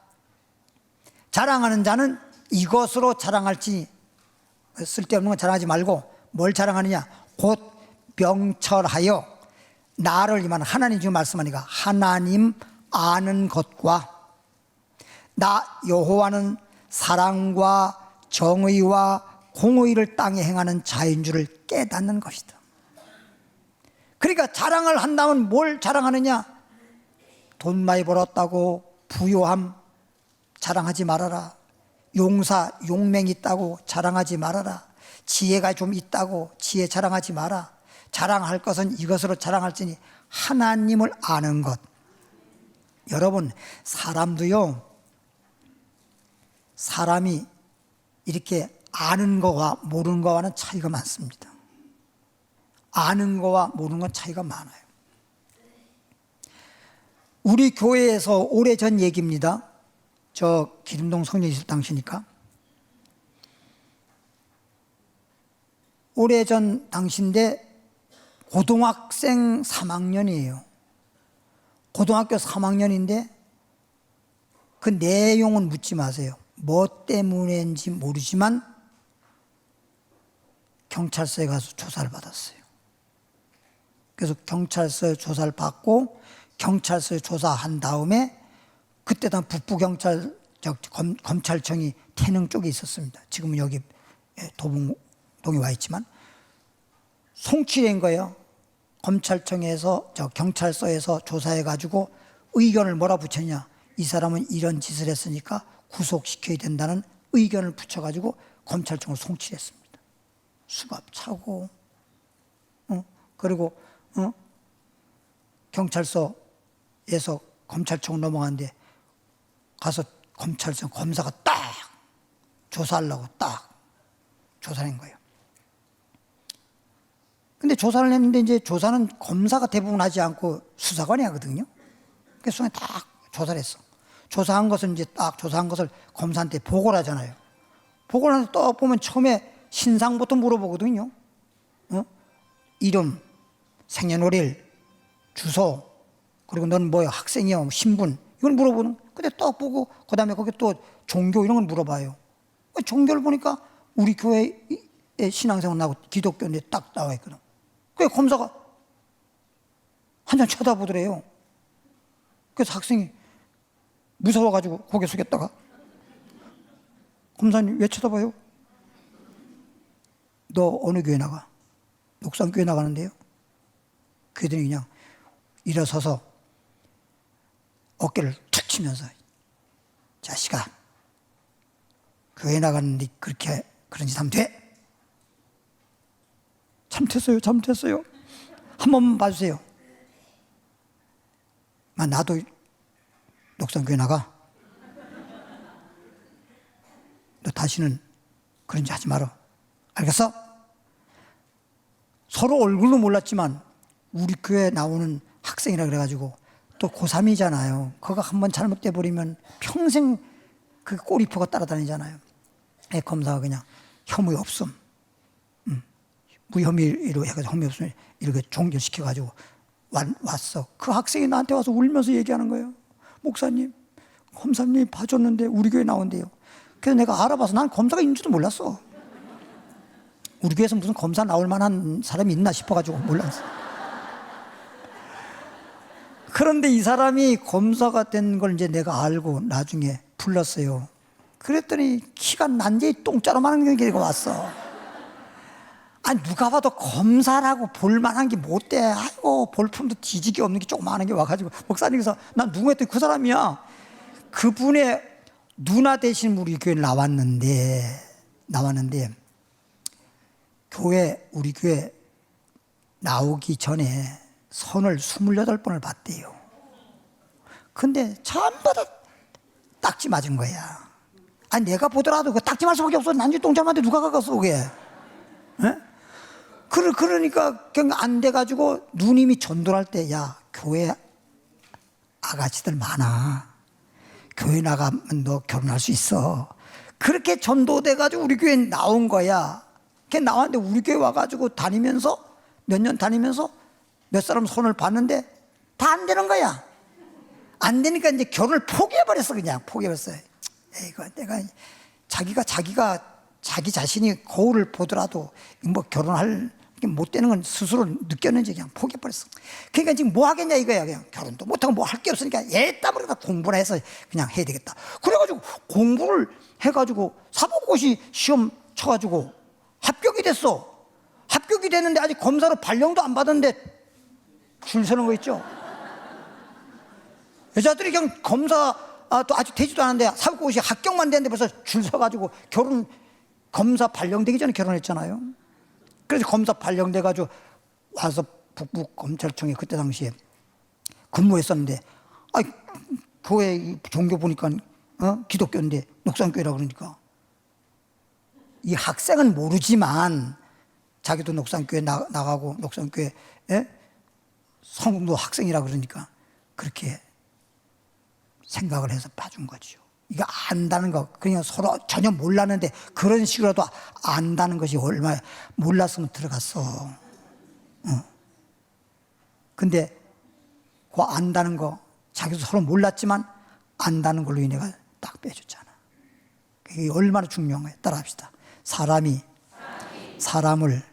자랑하는 자는 이것으로 자랑할지, 쓸데없는 건 자랑하지 말고 뭘 자랑하느냐, 곧 명철하여 나를, 이만 하나님 지금 말씀하니까 하나님 아는 것과 나 여호와는 사랑과 정의와 공의를 땅에 행하는 자인 줄을 깨닫는 것이다. 그러니까 자랑을 한다면 뭘 자랑하느냐, 돈 많이 벌었다고 부요함 자랑하지 말아라, 용사 용맹 있다고 자랑하지 말아라, 지혜가 좀 있다고 지혜 자랑하지 마라. 자랑할 것은 이것으로 자랑할지니 하나님을 아는 것. 여러분, 사람도요, 사람이 이렇게 아는 거와 모르는 거와는 차이가 많습니다. 아는 거와 모르는 건 차이가 많아요. 우리 교회에서 오래전 얘기입니다. 저 기름동 성령 있을 당시니까. 오래전 당시인데 고등학생 3학년이에요. 고등학교 3학년인데 그 내용은 묻지 마세요. 뭐 때문인지 모르지만 경찰서에 가서 조사를 받았어요. 그래서 경찰서에 조사를 받고 경찰서에 조사한 다음에, 그때 당 북부경찰 검찰청이 태릉 쪽에 있었습니다. 지금은 여기 도봉동에 와 있지만 송치된 거예요. 검찰청에서 경찰서에서 조사해 가지고 의견을 뭐라 붙였냐, 이 사람은 이런 짓을 했으니까 구속시켜야 된다는 의견을 붙여가지고 검찰청을 송치했습니다. 수갑 차고, 그리고 경찰서에서 검찰청 넘어가는데 가서 검찰청 검사가 딱 조사하려고 딱 조사를 한 거예요. 근데 조사를 했는데, 이제 조사는 검사가 대부분 하지 않고 수사관이 하거든요. 그래서 수사관이 딱 조사를 했어. 조사한 것을 이제 딱 조사한 것을 검사한테 보고를 하잖아요. 보고를 하면서 또 보면 처음에 신상부터 물어보거든요. 이름, 생년월일, 주소, 그리고 너는 뭐야, 학생이야, 신분, 이걸 물어보는. 근데 또 보고 그 다음에 거기 또 종교 이런 걸 물어봐요. 종교를 보니까 우리 교회의 신앙생활 나고 기독교인데 딱 나와 있거든. 그래서 검사가 한참 쳐다보더래요. 그래서 학생이 무서워가지고 고개 숙였다가, 검사님 왜 쳐다봐요? 너 어느 교회 나가? 녹산교회 나가는데요. 그들이 그냥 일어서서 어깨를 툭 치면서, 자식아, 교회 나가는데 그렇게 그런 짓 하면 돼? 잘못했어요. 한 번만 봐주세요. 나도 녹산교회 나가. 너 다시는 그런 짓 하지 마라. 알겠어? 서로 얼굴도 몰랐지만 우리 교회 나오는 학생이라 그래가지고, 또 고3이잖아요. 그거 한번 잘못돼 버리면 평생 그 꼬리표가 따라다니잖아요. 검사가 그냥 혐의 없음, 무혐의로 해가지고 혐의 없음 이렇게 종결시켜가지고 왔어. 그 학생이 나한테 와서 울면서 얘기하는 거예요. 목사님, 검사님 봐줬는데 우리 교회 나온대요. 그래서 내가 알아봐서, 난 검사가 있는지도 몰랐어. 우리 교회에서 무슨 검사 나올 만한 사람이 있나 싶어가지고 몰랐어. 그런데 이 사람이 검사가 된 걸 이제 내가 알고 나중에 불렀어요. 그랬더니 키가 난제히 똥자루만한 게 왔어. 아니 누가 봐도 검사라고 볼만한 게 못 돼. 아이고 볼품도 뒤지게 없는 게 조그마한 게 와가지고 목사님께서 난 누구 했더니 그 사람이야. 그분의 누나 되신 우리 교회 나왔는데 우리 교회 나오기 전에 선을 28번을 봤대요. 근데 전부 다 딱지 맞은 거야. 아니 내가 보더라도 그 딱지 맞을 수밖에 없어. 난지 똥자루한테 누가 가갔어 그게. 에? 그러니까 그냥 안 돼가지고 누님이 전도할 때 야 교회 아가씨들 많아. 교회 나가면 너 결혼할 수 있어. 그렇게 전도돼가지고 우리 교회에 나온 거야. 걔 나왔는데 우리 교회 와가지고 다니면서 몇 년 다니면서 몇 사람 손을 봤는데 다 안 되는 거야. 안 되니까 이제 결혼을 포기해버렸어. 그냥 포기해버렸어요. 이거 내가 자기 자신이 거울을 보더라도 뭐 결혼할 못 되는 건 스스로 느꼈는지 그냥 포기해버렸어. 그러니까 지금 뭐 하겠냐 이거야. 그냥 결혼도 못하고 뭐 할 게 없으니까 애따블에다 공부를 해서 그냥 해야 되겠다. 그래가지고 공부를 해가지고 사법고시 시험 쳐가지고 합격이 됐어. 합격이 됐는데 아직 검사로 발령도 안 받았는데 줄 서는 거 있죠. 여자들이 그냥 검사 또 아직 되지도 않았는데 사법고시 합격만 됐는데 벌써 줄 서가지고 검사 발령되기 전에 결혼했잖아요. 그래서 검사 발령돼가지고 와서 북부검찰청에 그때 당시에 근무했었는데 교회 종교 보니까 기독교인데 녹산교회라 그러니까 이 학생은 모르지만 자기도 녹산교회 나가고 녹산교회 성도 학생이라 그러니까 그렇게 생각을 해서 봐준 거죠. 이거 안다는 거 그냥 서로 전혀 몰랐는데 그런 식으로도 안다는 것이 얼마나 몰랐으면 들어갔어. 근데 그 안다는 거 자기도 서로 몰랐지만 안다는 걸로 인해가 딱 빼줬잖아. 그게 얼마나 중요한 거예요. 따라합시다. 사람이 사람을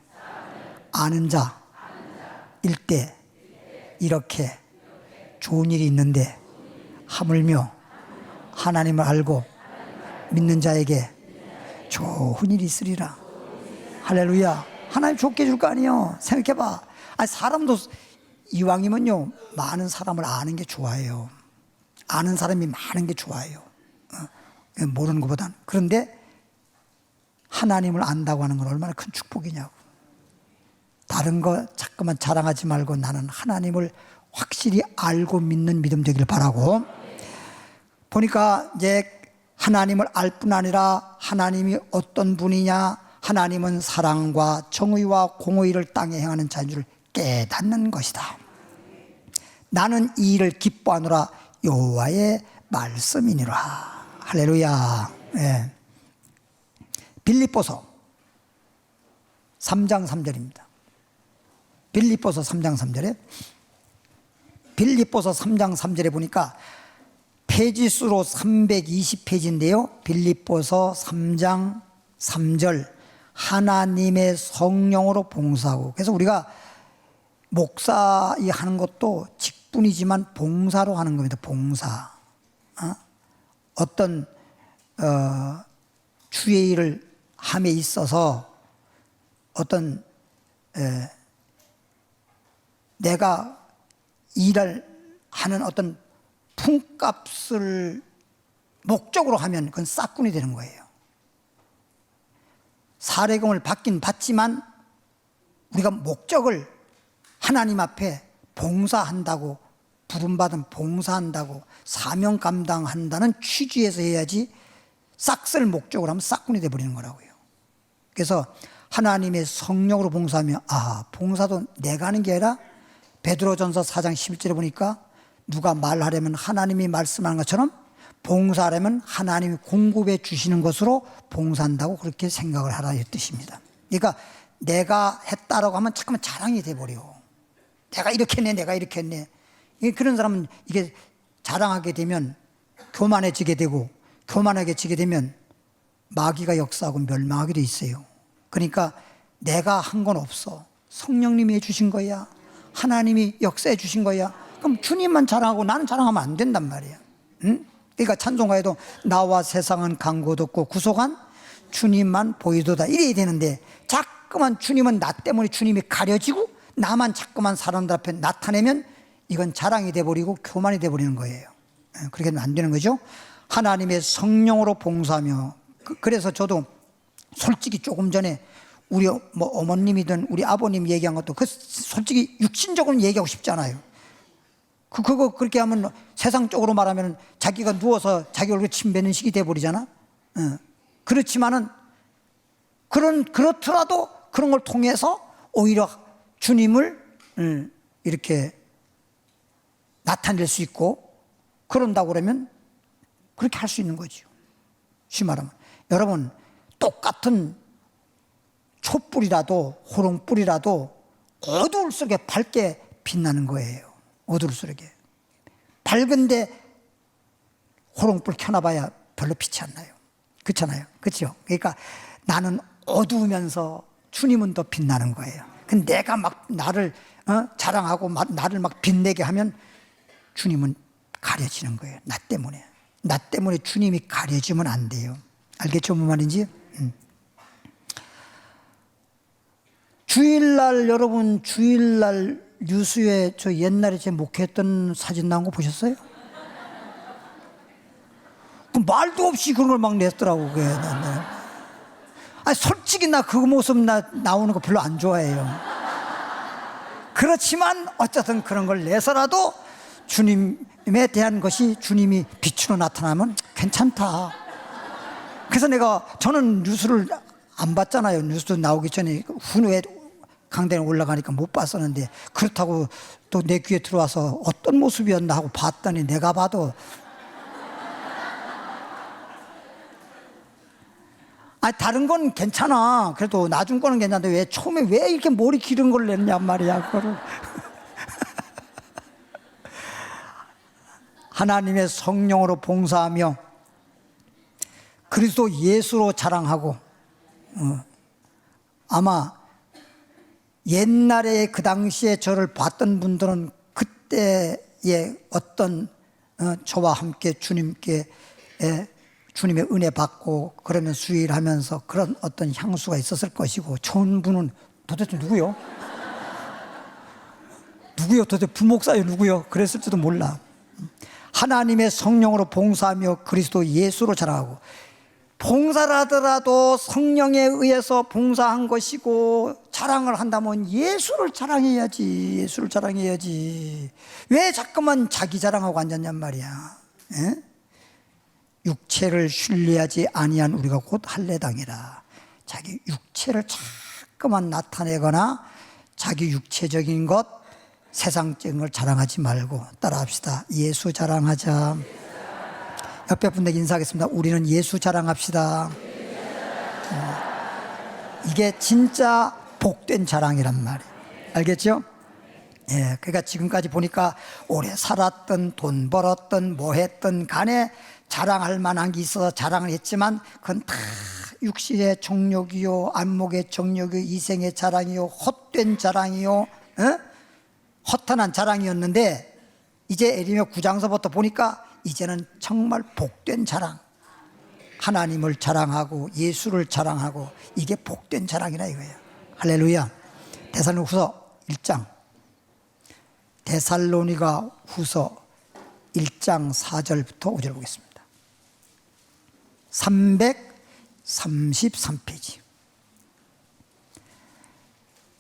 아는 자일 때 이렇게 좋은 일이 있는데 하물며 하나님을 알고 믿는 자에게 좋은 일이 있으리라. 할렐루야. 하나님 좋게 해줄 거 아니에요. 생각해봐. 아니 사람도 이왕이면요 많은 사람을 아는 게 좋아해요. 아는 사람이 많은 게 좋아해요. 모르는 것보단. 그런데 하나님을 안다고 하는 건 얼마나 큰 축복이냐고. 다른 거 자꾸만 자랑하지 말고 나는 하나님을 확실히 알고 믿는 믿음 되길 바라고. 보니까 이제 하나님을 알 뿐 아니라 하나님이 어떤 분이냐, 하나님은 사랑과 정의와 공의를 땅에 행하는 자인 줄 깨닫는 것이다. 나는 이 일을 기뻐하노라. 여호와의 말씀이니라. 할렐루야. 네. 빌립보서 3장 3절입니다. 빌립보서 3장 3절에 빌립보서 3장 3절에 보니까 페이지수로 320페이지인데요. 빌립보서 3장 3절 하나님의 성령으로 봉사하고. 그래서 우리가 목사 하는 것도 직분이지만 봉사로 하는 겁니다. 봉사. 어떤 주의 일을 함에 있어서 어떤 내가 일을 하는 어떤 품값을 목적으로 하면 그건 싹군이 되는 거예요. 사례금을 받긴 받지만 우리가 목적을 하나님 앞에 봉사한다고, 부름받은 봉사한다고, 사명 감당한다는 취지에서 해야지 싹쓸 목적으로 하면 싹군이 되어버리는 거라고요. 그래서 하나님의 성령으로 봉사하면 봉사도 내가 하는 게 아니라 베드로전서 4장 11절에 보니까 누가 말하려면 하나님이 말씀하는 것처럼 봉사하려면 하나님이 공급해 주시는 것으로 봉사한다고 그렇게 생각을 하라는 뜻입니다. 그러니까 내가 했다라고 하면 잠깐만 자랑이 돼버려. 내가 이렇게 했네, 내가 이렇게 했네. 그런 사람은 이게 자랑하게 되면 교만해지게 되고, 교만해지게 되면 마귀가 역사하고 멸망하게 돼 있어요. 그러니까 내가 한 건 없어. 성령님이 해주신 거야. 하나님이 역사해 주신 거야. 그럼 주님만 자랑하고 나는 자랑하면 안 된단 말이야. 응? 그러니까 찬송가에도 나와 세상은 간 곳 없고 구속한 주님만 보이도다 이래야 되는데, 자꾸만 주님은 나 때문에 주님이 가려지고 나만 자꾸만 사람들 앞에 나타내면 이건 자랑이 돼버리고 교만이 돼버리는 거예요. 그렇게 하면 안 되는 거죠. 하나님의 성령으로 봉사하며, 그래서 저도 솔직히 조금 전에 우리 뭐 어머님이든 우리 아버님 얘기한 것도 그 솔직히 육신적으로는 얘기하고 싶지 않아요. 그거 그렇게 하면 세상적으로 말하면 자기가 누워서 자기 얼굴 침 뱉는 식이 돼버리잖아. 그렇지만은 그렇더라도 그런 걸 통해서 오히려 주님을 이렇게 나타낼 수 있고 그런다고 그러면 그렇게 할 수 있는 거죠. 쉬 말하면 여러분, 똑같은 촛불이라도 호롱불이라도 어두울수록 밝게 빛나는 거예요. 어두울수록 밝은데 호롱불 켜놔봐야 별로 빛이 안 나요. 그렇잖아요. 그렇죠? 그러니까 나는 어두우면서 주님은 더 빛나는 거예요. 근데 내가 막 나를 자랑하고 나를 막 빛내게 하면 주님은 가려지는 거예요. 나 때문에 주님이 가려지면 안 돼요. 알겠죠? 뭔 말인지? 주일날, 여러분 주일날 뉴스에 저 옛날에 제 목회했던 사진 나온 거 보셨어요? 그 말도 없이 그런 걸 막 냈더라고. 아니, 솔직히 나 그 모습 나오는 거 별로 안 좋아해요. 그렇지만 어쨌든 그런 걸 내서라도 주님에 대한 것이 주님이 빛으로 나타나면 괜찮다. 그래서 저는 뉴스를 안 봤잖아요. 뉴스 나오기 전에 후에 강단에 올라가니까 못 봤었는데, 그렇다고 또 내 귀에 들어와서 어떤 모습이었나 하고 봤더니 내가 봐도 다른 건 괜찮아. 그래도 나중 거는 괜찮은데 왜 처음에 왜 이렇게 머리 기른 걸 냈냐 말이야, 그거를. 하나님의 성령으로 봉사하며 그리스도 예수로 자랑하고, 아마 옛날에 그 당시에 저를 봤던 분들은 그때의 어떤 저와 함께 주님의 은혜 받고 그러면 수일하면서 그런 어떤 향수가 있었을 것이고, 좋은 분은 도대체 누구요? 도대체 부목사요? 누구요? 그랬을지도 몰라. 하나님의 성령으로 봉사하며 그리스도 예수로 자랑하고, 봉사를 하더라도 성령에 의해서 봉사한 것이고 자랑을 한다면 예수를 자랑해야지. 왜 자꾸만 자기 자랑하고 앉았냔 말이야. 육체를 신뢰하지 아니한 우리가 곧 할례당이라. 자기 육체를 자꾸만 나타내거나 자기 육체적인 것, 세상적인 걸 자랑하지 말고 따라합시다. 예수 자랑하자. 옆에 분에게 인사하겠습니다. 우리는 예수 자랑합시다. 이게 진짜 복된 자랑이란 말이에요. 알겠죠? 예, 그러니까 지금까지 보니까 오래 살았던, 돈 벌었던, 뭐 했던 간에 자랑할 만한 게 있어서 자랑을 했지만 그건 다 육신의 정욕이요, 안목의 정욕이요, 이생의 자랑이요, 헛된 자랑이요, 허탄한 자랑이었는데, 이제 에레미야 9장서부터 보니까 이제는 정말 복된 자랑, 하나님을 자랑하고 예수를 자랑하고, 이게 복된 자랑이라 이거예요. 할렐루야. 데살로니가후서 1장, 데살로니가후서 1장 4절부터 5절 보겠습니다. 333페이지.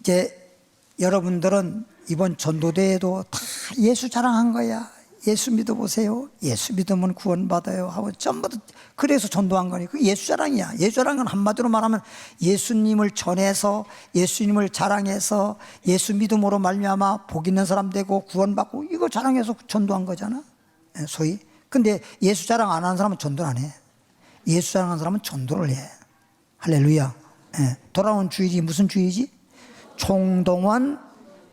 이제 여러분들은 이번 전도대회도 다 예수 자랑한 거야. 예수 믿어보세요. 예수 믿으면 구원받아요 하고 전부 다 그래서 전도한 거니. 그 예수 자랑이야. 예수 자랑은 한마디로 말하면 예수님을 전해서, 예수님을 자랑해서 예수 믿음으로 말미암아 복 있는 사람 되고 구원받고, 이거 자랑해서 전도한 거잖아, 소위. 근데 예수 자랑 안 하는 사람은 전도를 안 해. 예수 자랑하는 사람은 전도를 해. 할렐루야. 돌아온 주일이 무슨 주일이지? 총동원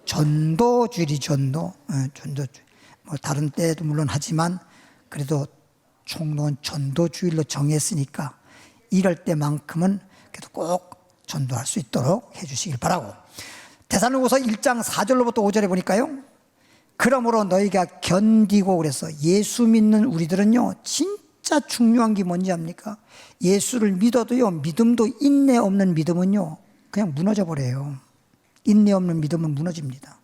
전도주일이 전도주일. 뭐 다른 때도 물론 하지만 그래도 총동원 전도주일로 정했으니까 이럴 때만큼은 그래도 꼭 전도할 수 있도록 해주시길 바라고. 데살로니가서 1장 4절로부터 5절에 보니까요, 그러므로 너희가 견디고 그래서 예수 믿는 우리들은요, 진짜 중요한 게 뭔지 압니까? 예수를 믿어도요, 믿음도 인내 없는 믿음은요, 그냥 무너져 버려요. 인내 없는 믿음은 무너집니다.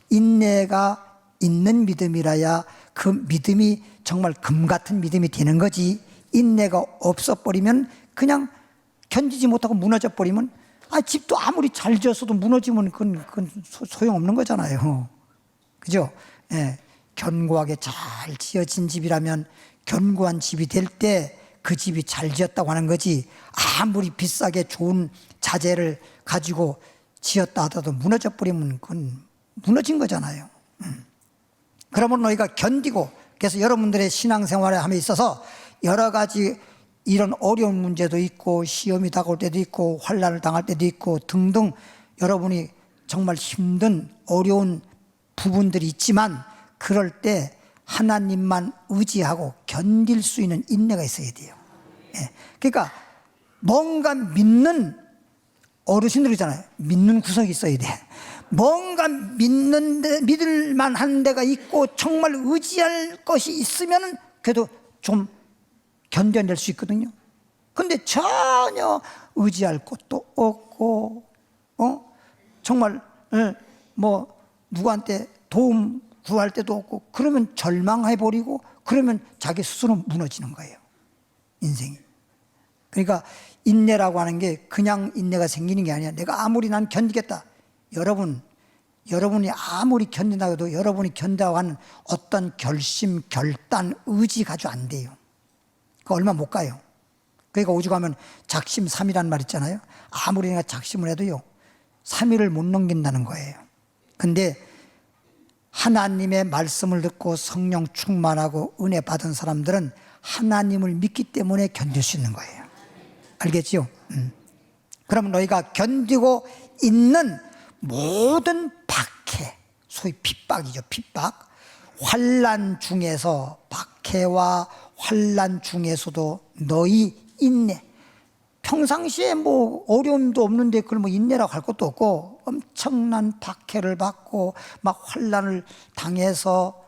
인내가 있는 믿음이라야 그 믿음이 정말 금 같은 믿음이 되는 거지, 인내가 없어버리면 그냥 견디지 못하고 무너져 버리면, 집도 아무리 잘 지었어도 무너지면 그건 소용없는 거잖아요. 그죠? 예, 견고하게 잘 지어진 집이라면 견고한 집이 될 때 그 집이 잘 지었다고 하는 거지, 아무리 비싸게 좋은 자재를 가지고 지었다 하더라도 무너져 버리면 그건 무너진 거잖아요. 그러면 너희가 견디고, 그래서 여러분들의 신앙생활에 함에 있어서 여러 가지 이런 어려운 문제도 있고 시험이 다가올 때도 있고 환난을 당할 때도 있고 등등 여러분이 정말 힘든 어려운 부분들이 있지만, 그럴 때 하나님만 의지하고 견딜 수 있는 인내가 있어야 돼요. 그러니까 뭔가 믿는 어르신들이잖아요. 믿는 구석이 있어야 돼. 뭔가 믿을 만한 데가 있고 정말 의지할 것이 있으면 그래도 좀 견뎌낼 수 있거든요. 근데 전혀 의지할 것도 없고, 정말 뭐 누구한테 도움 구할 때도 없고, 그러면 절망해버리고, 그러면 자기 스스로 무너지는 거예요, 인생이. 그러니까 인내라고 하는 게 그냥 인내가 생기는 게 아니야. 내가 아무리 난 견디겠다. 여러분이 아무리 견딘다고 해도 여러분이 견딘다고 하는 어떤 결심, 결단, 의지 가지고 안 돼요. 그 얼마 못 가요. 그러니까 오죽하면 작심삼일이란 말 있잖아요. 아무리 내가 작심을 해도요, 3일을 못 넘긴다는 거예요. 근데 하나님의 말씀을 듣고 성령 충만하고 은혜 받은 사람들은 하나님을 믿기 때문에 견딜 수 있는 거예요. 알겠지요? 그럼 너희가 견디고 있는 모든 박해, 소위 핍박이죠. 핍박. 환난 중에서, 박해와 환난 중에서도 너희 인내. 평상시에 뭐 어려움도 없는데 그걸 뭐 인내라고 할 것도 없고, 엄청난 박해를 받고 막 환난을 당해서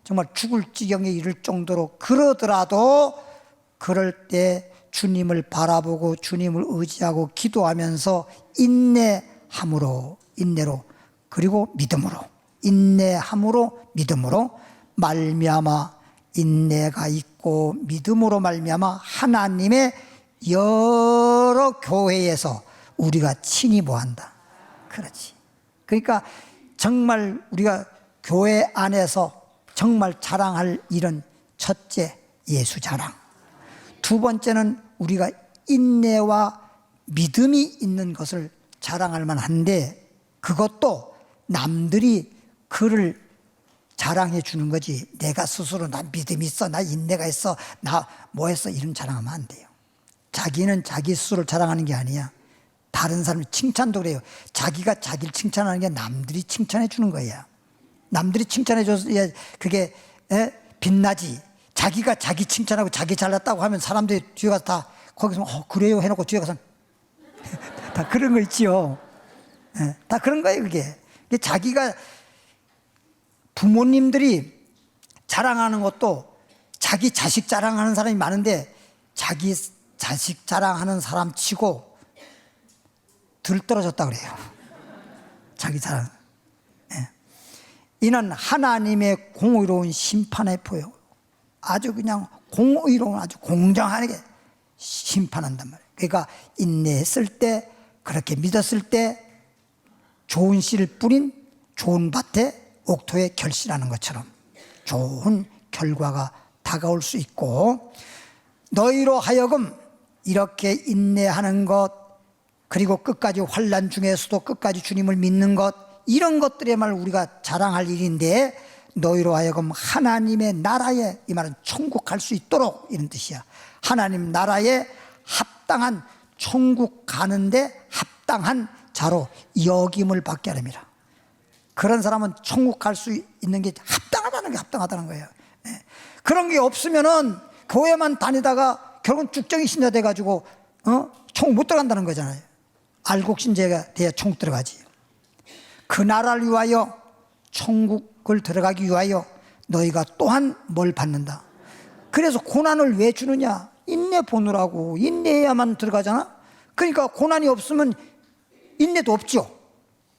정말 죽을 지경에 이를 정도로, 그러더라도 그럴 때 주님을 바라보고 주님을 의지하고 기도하면서 인내로, 그리고 믿음으로, 인내함으로 믿음으로 말미암아, 인내가 있고 믿음으로 말미암아 하나님의 여러 교회에서 우리가 친히 뭐한다. 그렇지. 그러니까 정말 우리가 교회 안에서 정말 자랑할 일은, 첫째 예수 자랑, 두 번째는 우리가 인내와 믿음이 있는 것을 자랑할 만한데, 그것도 남들이 그를 자랑해 주는 거지, 내가 스스로 나 믿음이 있어, 나 인내가 있어, 나 뭐 했어, 이런 자랑하면 안 돼요. 자기는 자기 스스로를 자랑하는 게 아니야. 다른 사람이 칭찬도 그래요. 자기가 자기를 칭찬하는 게 남들이 칭찬해 주는 거야. 남들이 칭찬해 줘야 그게 빛나지. 자기가 자기 칭찬하고 자기 잘났다고 하면 사람들이 뒤에 가서 다 거기서 그래요 해놓고 뒤에 가서 다 그런 거 있지요. 다 그런 거예요. 그게 자기가, 부모님들이 자랑하는 것도 자기 자식 자랑하는 사람이 많은데, 자기 자식 자랑하는 사람 치고 덜 떨어졌다 그래요. 자기 자랑. 이는 하나님의 공의로운 심판에 보여. 아주 그냥 공의로운, 아주 공정하게 심판한단 말이에요. 그러니까 인내했을 때, 그렇게 믿었을 때 좋은 씨를 뿌린 좋은 밭에 옥토에 결실하는 것처럼 좋은 결과가 다가올 수 있고, 너희로 하여금 이렇게 인내하는 것, 그리고 끝까지 환난 중에서도 끝까지 주님을 믿는 것, 이런 것들에만 우리가 자랑할 일인데, 너희로 하여금 하나님의 나라에, 이 말은 천국 갈 수 있도록, 이런 뜻이야. 하나님 나라에 합당한, 천국 가는데 합당한 자로 여김을 받게 하렵니다. 그런 사람은 천국 갈 수 있는 게 합당하다는 거예요. 그런 게 없으면은 교회만 다니다가 결국은 쭉정이 신자 돼가지고 천국 못 들어간다는 거잖아요. 알곡신자가 돼야 천국 들어가지. 그 나라를 위하여 천국을 들어가기 위하여 너희가 또한 뭘 받는다. 그래서 고난을 왜 주느냐? 인내 보느라고. 인내해야만 들어가잖아. 그러니까 고난이 없으면 인내도 없죠.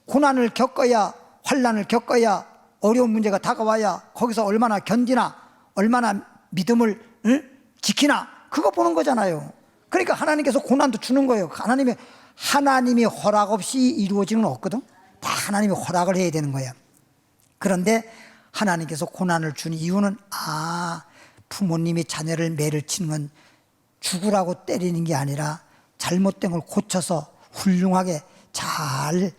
고난을 겪어야, 환난을 겪어야, 어려운 문제가 다가와야 거기서 얼마나 견디나, 얼마나 믿음을 지키나, 그거 보는 거잖아요. 그러니까 하나님께서 고난도 주는 거예요. 하나님이 허락 없이 이루어지는 건 없거든. 다 하나님이 허락을 해야 되는 거야. 그런데 하나님께서 고난을 주는 이유는, 부모님이 자녀를 매를 치는 건 죽으라고 때리는 게 아니라 잘못된 걸 고쳐서 훌륭하게 잘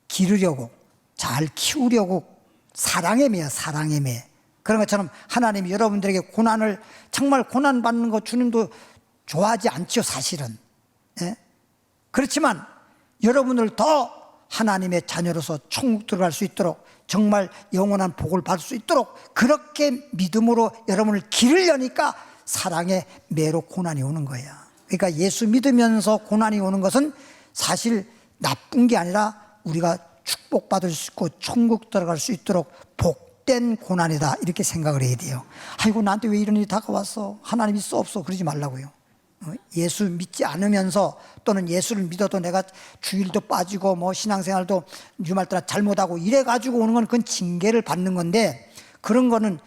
기르려고, 잘 키우려고, 사랑의 매야, 사랑의 매. 그런 것처럼 하나님이 여러분들에게 고난을, 정말 고난받는 거 주님도 좋아하지 않죠, 사실은. 예? 그렇지만 여러분을 더 하나님의 자녀로서 천국 들어갈 수 있도록, 정말 영원한 복을 받을 수 있도록 그렇게 믿음으로 여러분을 기르려니까 사랑의 매로 고난이 오는 거야. 그러니까 예수 믿으면서 고난이 오는 것은 사실 나쁜 게 아니라 우리가 축복받을 수 있고 천국 들어갈 수 있도록 복된 고난이다, 이렇게 생각을 해야 돼요. 아이고, 나한테 왜 이런 일이 다가왔어? 하나님 있어 없어? 그러지 말라고요. 예수 믿지 않으면서, 또는 예수를 믿어도 내가 주일도 빠지고 뭐 신앙생활도 주말 따라 잘못하고 이래가지고 오는 건 그건 징계를 받는 건데, 그런 거는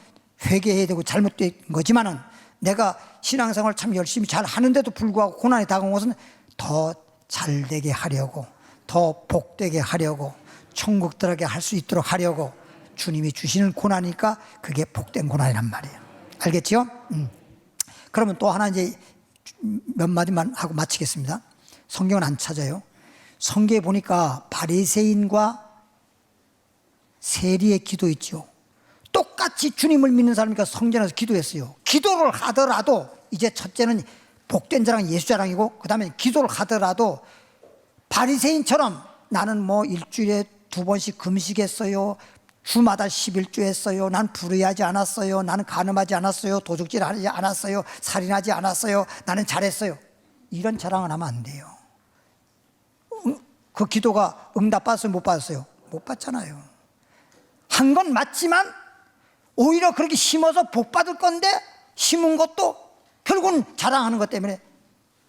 회개해야 되고 잘못된 거지만은, 내가 신앙생활 참 열심히 잘 하는데도 불구하고 고난이 다가온 것은 더 잘되게 하려고, 더 복되게 하려고, 천국 들어가게 할 수 있도록 하려고 주님이 주시는 고난이니까 그게 복된 고난이란 말이에요. 알겠죠? 그러면 또 하나 이제 몇 마디만 하고 마치겠습니다. 성경은 안 찾아요. 성경에 보니까 바리새인과 세리의 기도 있죠. 똑같이 주님을 믿는 사람이니까 성전에서 기도했어요. 기도를 하더라도, 이제 첫째는 복된 자랑, 예수 자랑이고, 그 다음에 기도를 하더라도 바리새인처럼 나는 뭐 일주일에 2번씩 금식했어요, 주마다 11조 했어요, 난 불의하지 않았어요, 나는 간음하지 않았어요, 도둑질하지 않았어요, 살인하지 않았어요, 나는 잘했어요, 이런 자랑을 하면 안 돼요. 그 기도가 응답받았어요, 못 받았어요? 못 받잖아요. 한 건 맞지만 오히려 그렇게 심어서 복 받을 건데, 심은 것도 결국은 자랑하는 것 때문에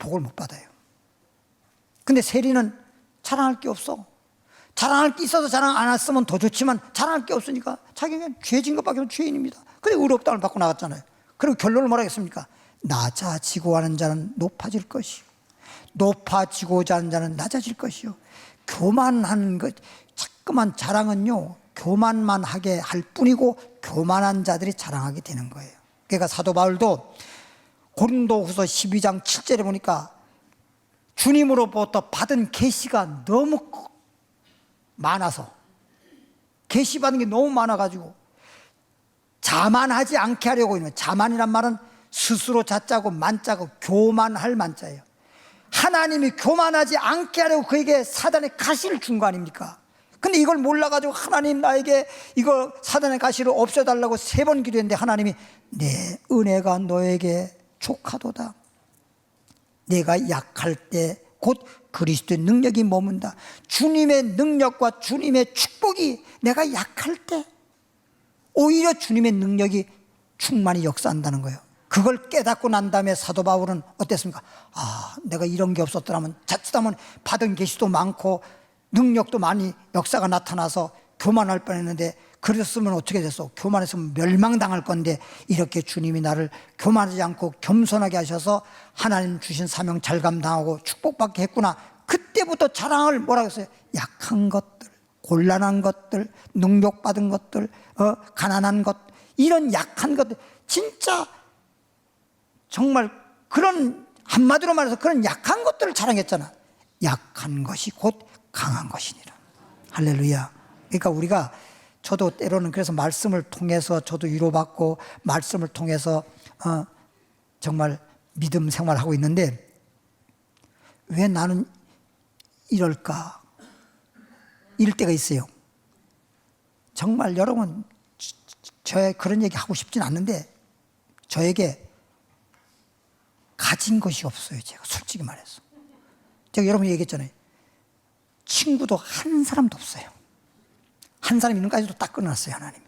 복을 못 받아요. 근데 세리는 자랑할 게 없어. 자랑할 게 있어서 자랑 안 했으면 더 좋지만 자랑할 게 없으니까 자기는 죄진 것밖에 없는 죄인입니다. 그래 의롭다움을 받고 나갔잖아요. 그리고 결론을 뭐라 했습니까? 낮아지고 하는 자는 높아질 것이요, 높아지고자 하는 자는 낮아질 것이요. 교만한 것, 자꾸만 자랑은요, 교만만 하게 할 뿐이고 교만한 자들이 자랑하게 되는 거예요. 그러니까 사도 바울도 고린도후서 12장 7절에 보니까 주님으로부터 받은 계시가 너무 많아서, 계시 받은 게 너무 많아가지고 자만하지 않게 하려고 있는, 자만이란 말은 스스로 자자고 만자고 교만할 만자예요. 하나님이 교만하지 않게 하려고 그에게 사단의 가시를 준 거 아닙니까? 근데 이걸 몰라가지고 하나님 나에게 이거 사단의 가시를 없애달라고 3번 기도했는데 하나님이 내 은혜가 너에게 족하도다. 내가 약할 때 곧 그리스도의 능력이 머문다. 주님의 능력과 주님의 축복이 내가 약할 때 오히려 주님의 능력이 충만히 역사한다는 거예요. 그걸 깨닫고 난 다음에 사도 바울은 어땠습니까? 내가 이런 게 없었더라면, 자칫하면 받은 계시도 많고 능력도 많이 역사가 나타나서 교만할 뻔했는데, 그랬으면 어떻게 됐어? 교만했으면 멸망당할 건데 이렇게 주님이 나를 교만하지 않고 겸손하게 하셔서 하나님 주신 사명 잘 감당하고 축복받게 했구나. 그때부터 자랑을 뭐라고 했어요? 약한 것들, 곤란한 것들, 능력받은 것들, 가난한 것, 이런 약한 것들, 진짜 정말 그런, 한마디로 말해서 그런 약한 것들을 자랑했잖아. 약한 것이 곧 강한 것이니라. 할렐루야. 그러니까 우리가, 저도 때로는 그래서 말씀을 통해서 저도 위로받고 말씀을 통해서 정말 믿음 생활하고 있는데, 왜 나는 이럴까? 이럴 때가 있어요. 정말 여러분, 저의 그런 얘기 하고 싶진 않는데 저에게 가진 것이 없어요. 제가 솔직히 말해서. 제가 여러분 얘기했잖아요. 친구도 한 사람도 없어요. 한 사람 있는까지도 딱 끊어놨어요. 하나님.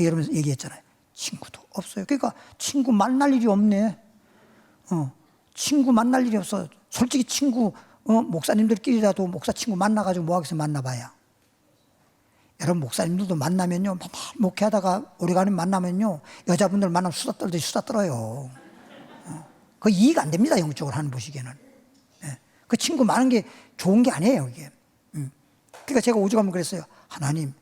여러분 얘기했잖아요. 친구도 없어요. 그러니까 친구 만날 일이 없네. 친구 만날 일이 없어. 솔직히 친구 목사님들끼리라도 목사 친구 만나가지고 뭐 하겠어요. 만나봐야. 여러분 목사님들도 만나면요, 맨날 목회하다가 오래간에 만나면요, 여자분들 만나면 수다 떨듯이 수다 떨어요. 그 이해가 안 됩니다. 영적으로 하는 보시기에는. 그 친구 많은 게 좋은 게 아니에요, 이게. 그러니까 제가 오죽하면 그랬어요. 하나님,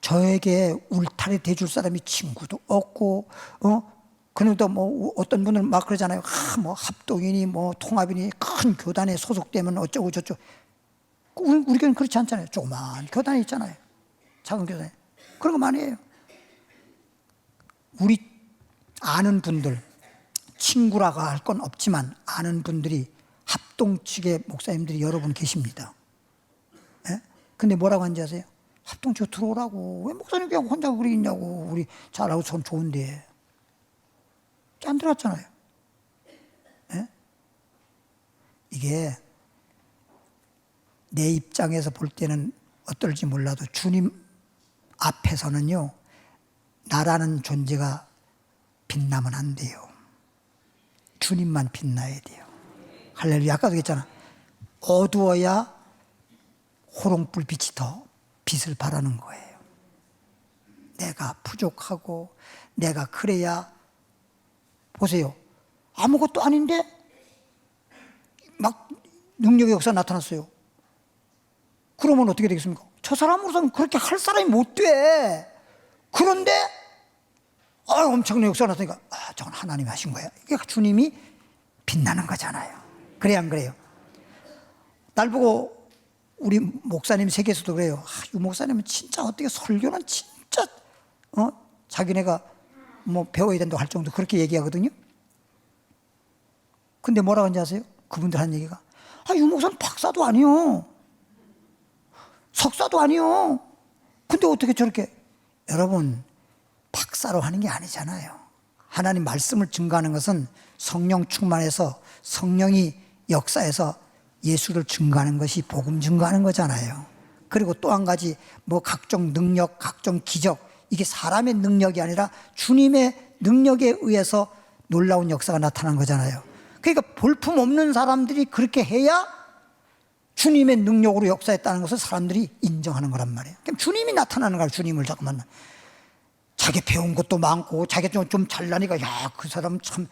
저에게 울타리 대줄 사람이 친구도 없고, 그런데 뭐 어떤 분은 막 그러잖아요. 뭐 합동이니 뭐 통합이니 큰 교단에 소속되면 어쩌고 저쩌고. 우리 교회는 그렇지 않잖아요. 조그만 교단에 있잖아요. 작은 교단에. 그런 거 많이 해요. 우리 아는 분들, 친구라고 할 건 없지만 아는 분들이 합동 측의 목사님들이 여러 분 계십니다. 예? 근데 뭐라고 하는지 아세요? 합동 측 들어오라고. 왜 목사님 그냥 혼자 그리 있냐고. 우리 잘하고 전 좋은데. 안 들어갔잖아요. 예? 이게 내 입장에서 볼 때는 어떨지 몰라도 주님 앞에서는요, 나라는 존재가 빛나면 안 돼요. 주님만 빛나야 돼요. 할렐루야. 아까도 얘기했잖아. 어두워야 호롱불빛이 더 빛을 발하는 거예요. 내가 부족하고 내가 그래야, 보세요. 아무것도 아닌데 막 능력의 역사가 나타났어요. 그러면 어떻게 되겠습니까? 저 사람으로서는 그렇게 할 사람이 못 돼. 그런데 엄청난 역사가 나타나니까 저건 하나님이 하신 거야. 이게 주님이 빛나는 거잖아요. 그래야 안 그래요? 날 보고 우리 목사님 세계에서도 그래요. 이 목사님은 진짜 어떻게 설교는 진짜 자기네가 뭐 배워야 된다고 할 정도 그렇게 얘기하거든요. 근데 뭐라고 하는지 아세요? 그분들 하는 얘기가, 이 목사는 박사도 아니요, 석사도 아니요. 근데 어떻게 저렇게. 여러분, 박사로 하는 게 아니잖아요. 하나님 말씀을 증거하는 것은 성령 충만해서 성령이 역사해서 예수를 증거하는 것이 복음 증거하는 거잖아요. 그리고 또 한 가지, 뭐 각종 능력, 각종 기적, 이게 사람의 능력이 아니라 주님의 능력에 의해서 놀라운 역사가 나타난 거잖아요. 그러니까 볼품 없는 사람들이 그렇게 해야 주님의 능력으로 역사했다는 것을 사람들이 인정하는 거란 말이에요. 그럼 주님이 나타나는 거야. 주님을 자꾸 만나. 자기 배운 것도 많고 자기 좀 잘나니까, 야, 그 사람 참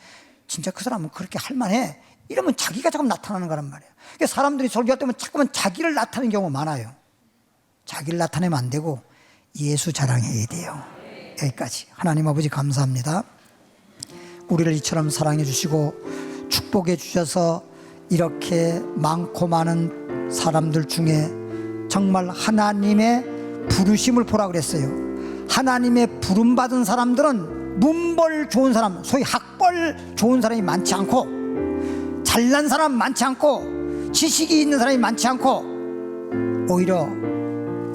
진짜 그 사람은 그렇게 할 만해. 이러면 자기가 자꾸 나타나는 거란 말이에요. 그러니까 사람들이 설교할 때면 자꾸만 자기를 나타내는 경우가 많아요. 자기를 나타내면 안 되고 예수 자랑해야 돼요. 여기까지. 하나님 아버지 감사합니다. 우리를 이처럼 사랑해 주시고 축복해 주셔서 이렇게 많고 많은 사람들 중에 정말 하나님의 부르심을 보라 그랬어요. 하나님의 부름받은 사람들은 문벌 좋은 사람, 소위 학벌 좋은 사람이 많지 않고, 잘난 사람 많지 않고, 지식이 있는 사람이 많지 않고, 오히려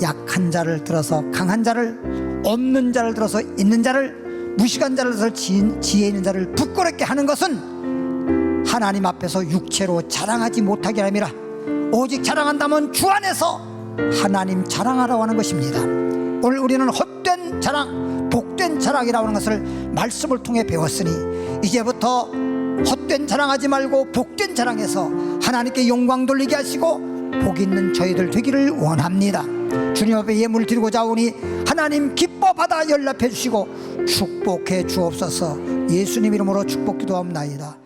약한 자를 들어서 강한 자를, 없는 자를 들어서 있는 자를, 무식한 자를 들어서 지혜 있는 자를 부끄럽게 하는 것은 하나님 앞에서 육체로 자랑하지 못하게 함이라. 오직 자랑한다면 주 안에서 하나님 자랑하라고 하는 것입니다. 오늘 우리는 헛된 자랑, 복된 자랑이라고 하는 것을 말씀을 통해 배웠으니, 이제부터 헛된 자랑하지 말고 복된 자랑해서 하나님께 영광 돌리게 하시고 복 있는 저희들 되기를 원합니다. 주님 앞에 예물 드리고자 하오니 하나님 기뻐 받아 연락해 주시고 축복해 주옵소서. 예수님 이름으로 축복 기도합나이다.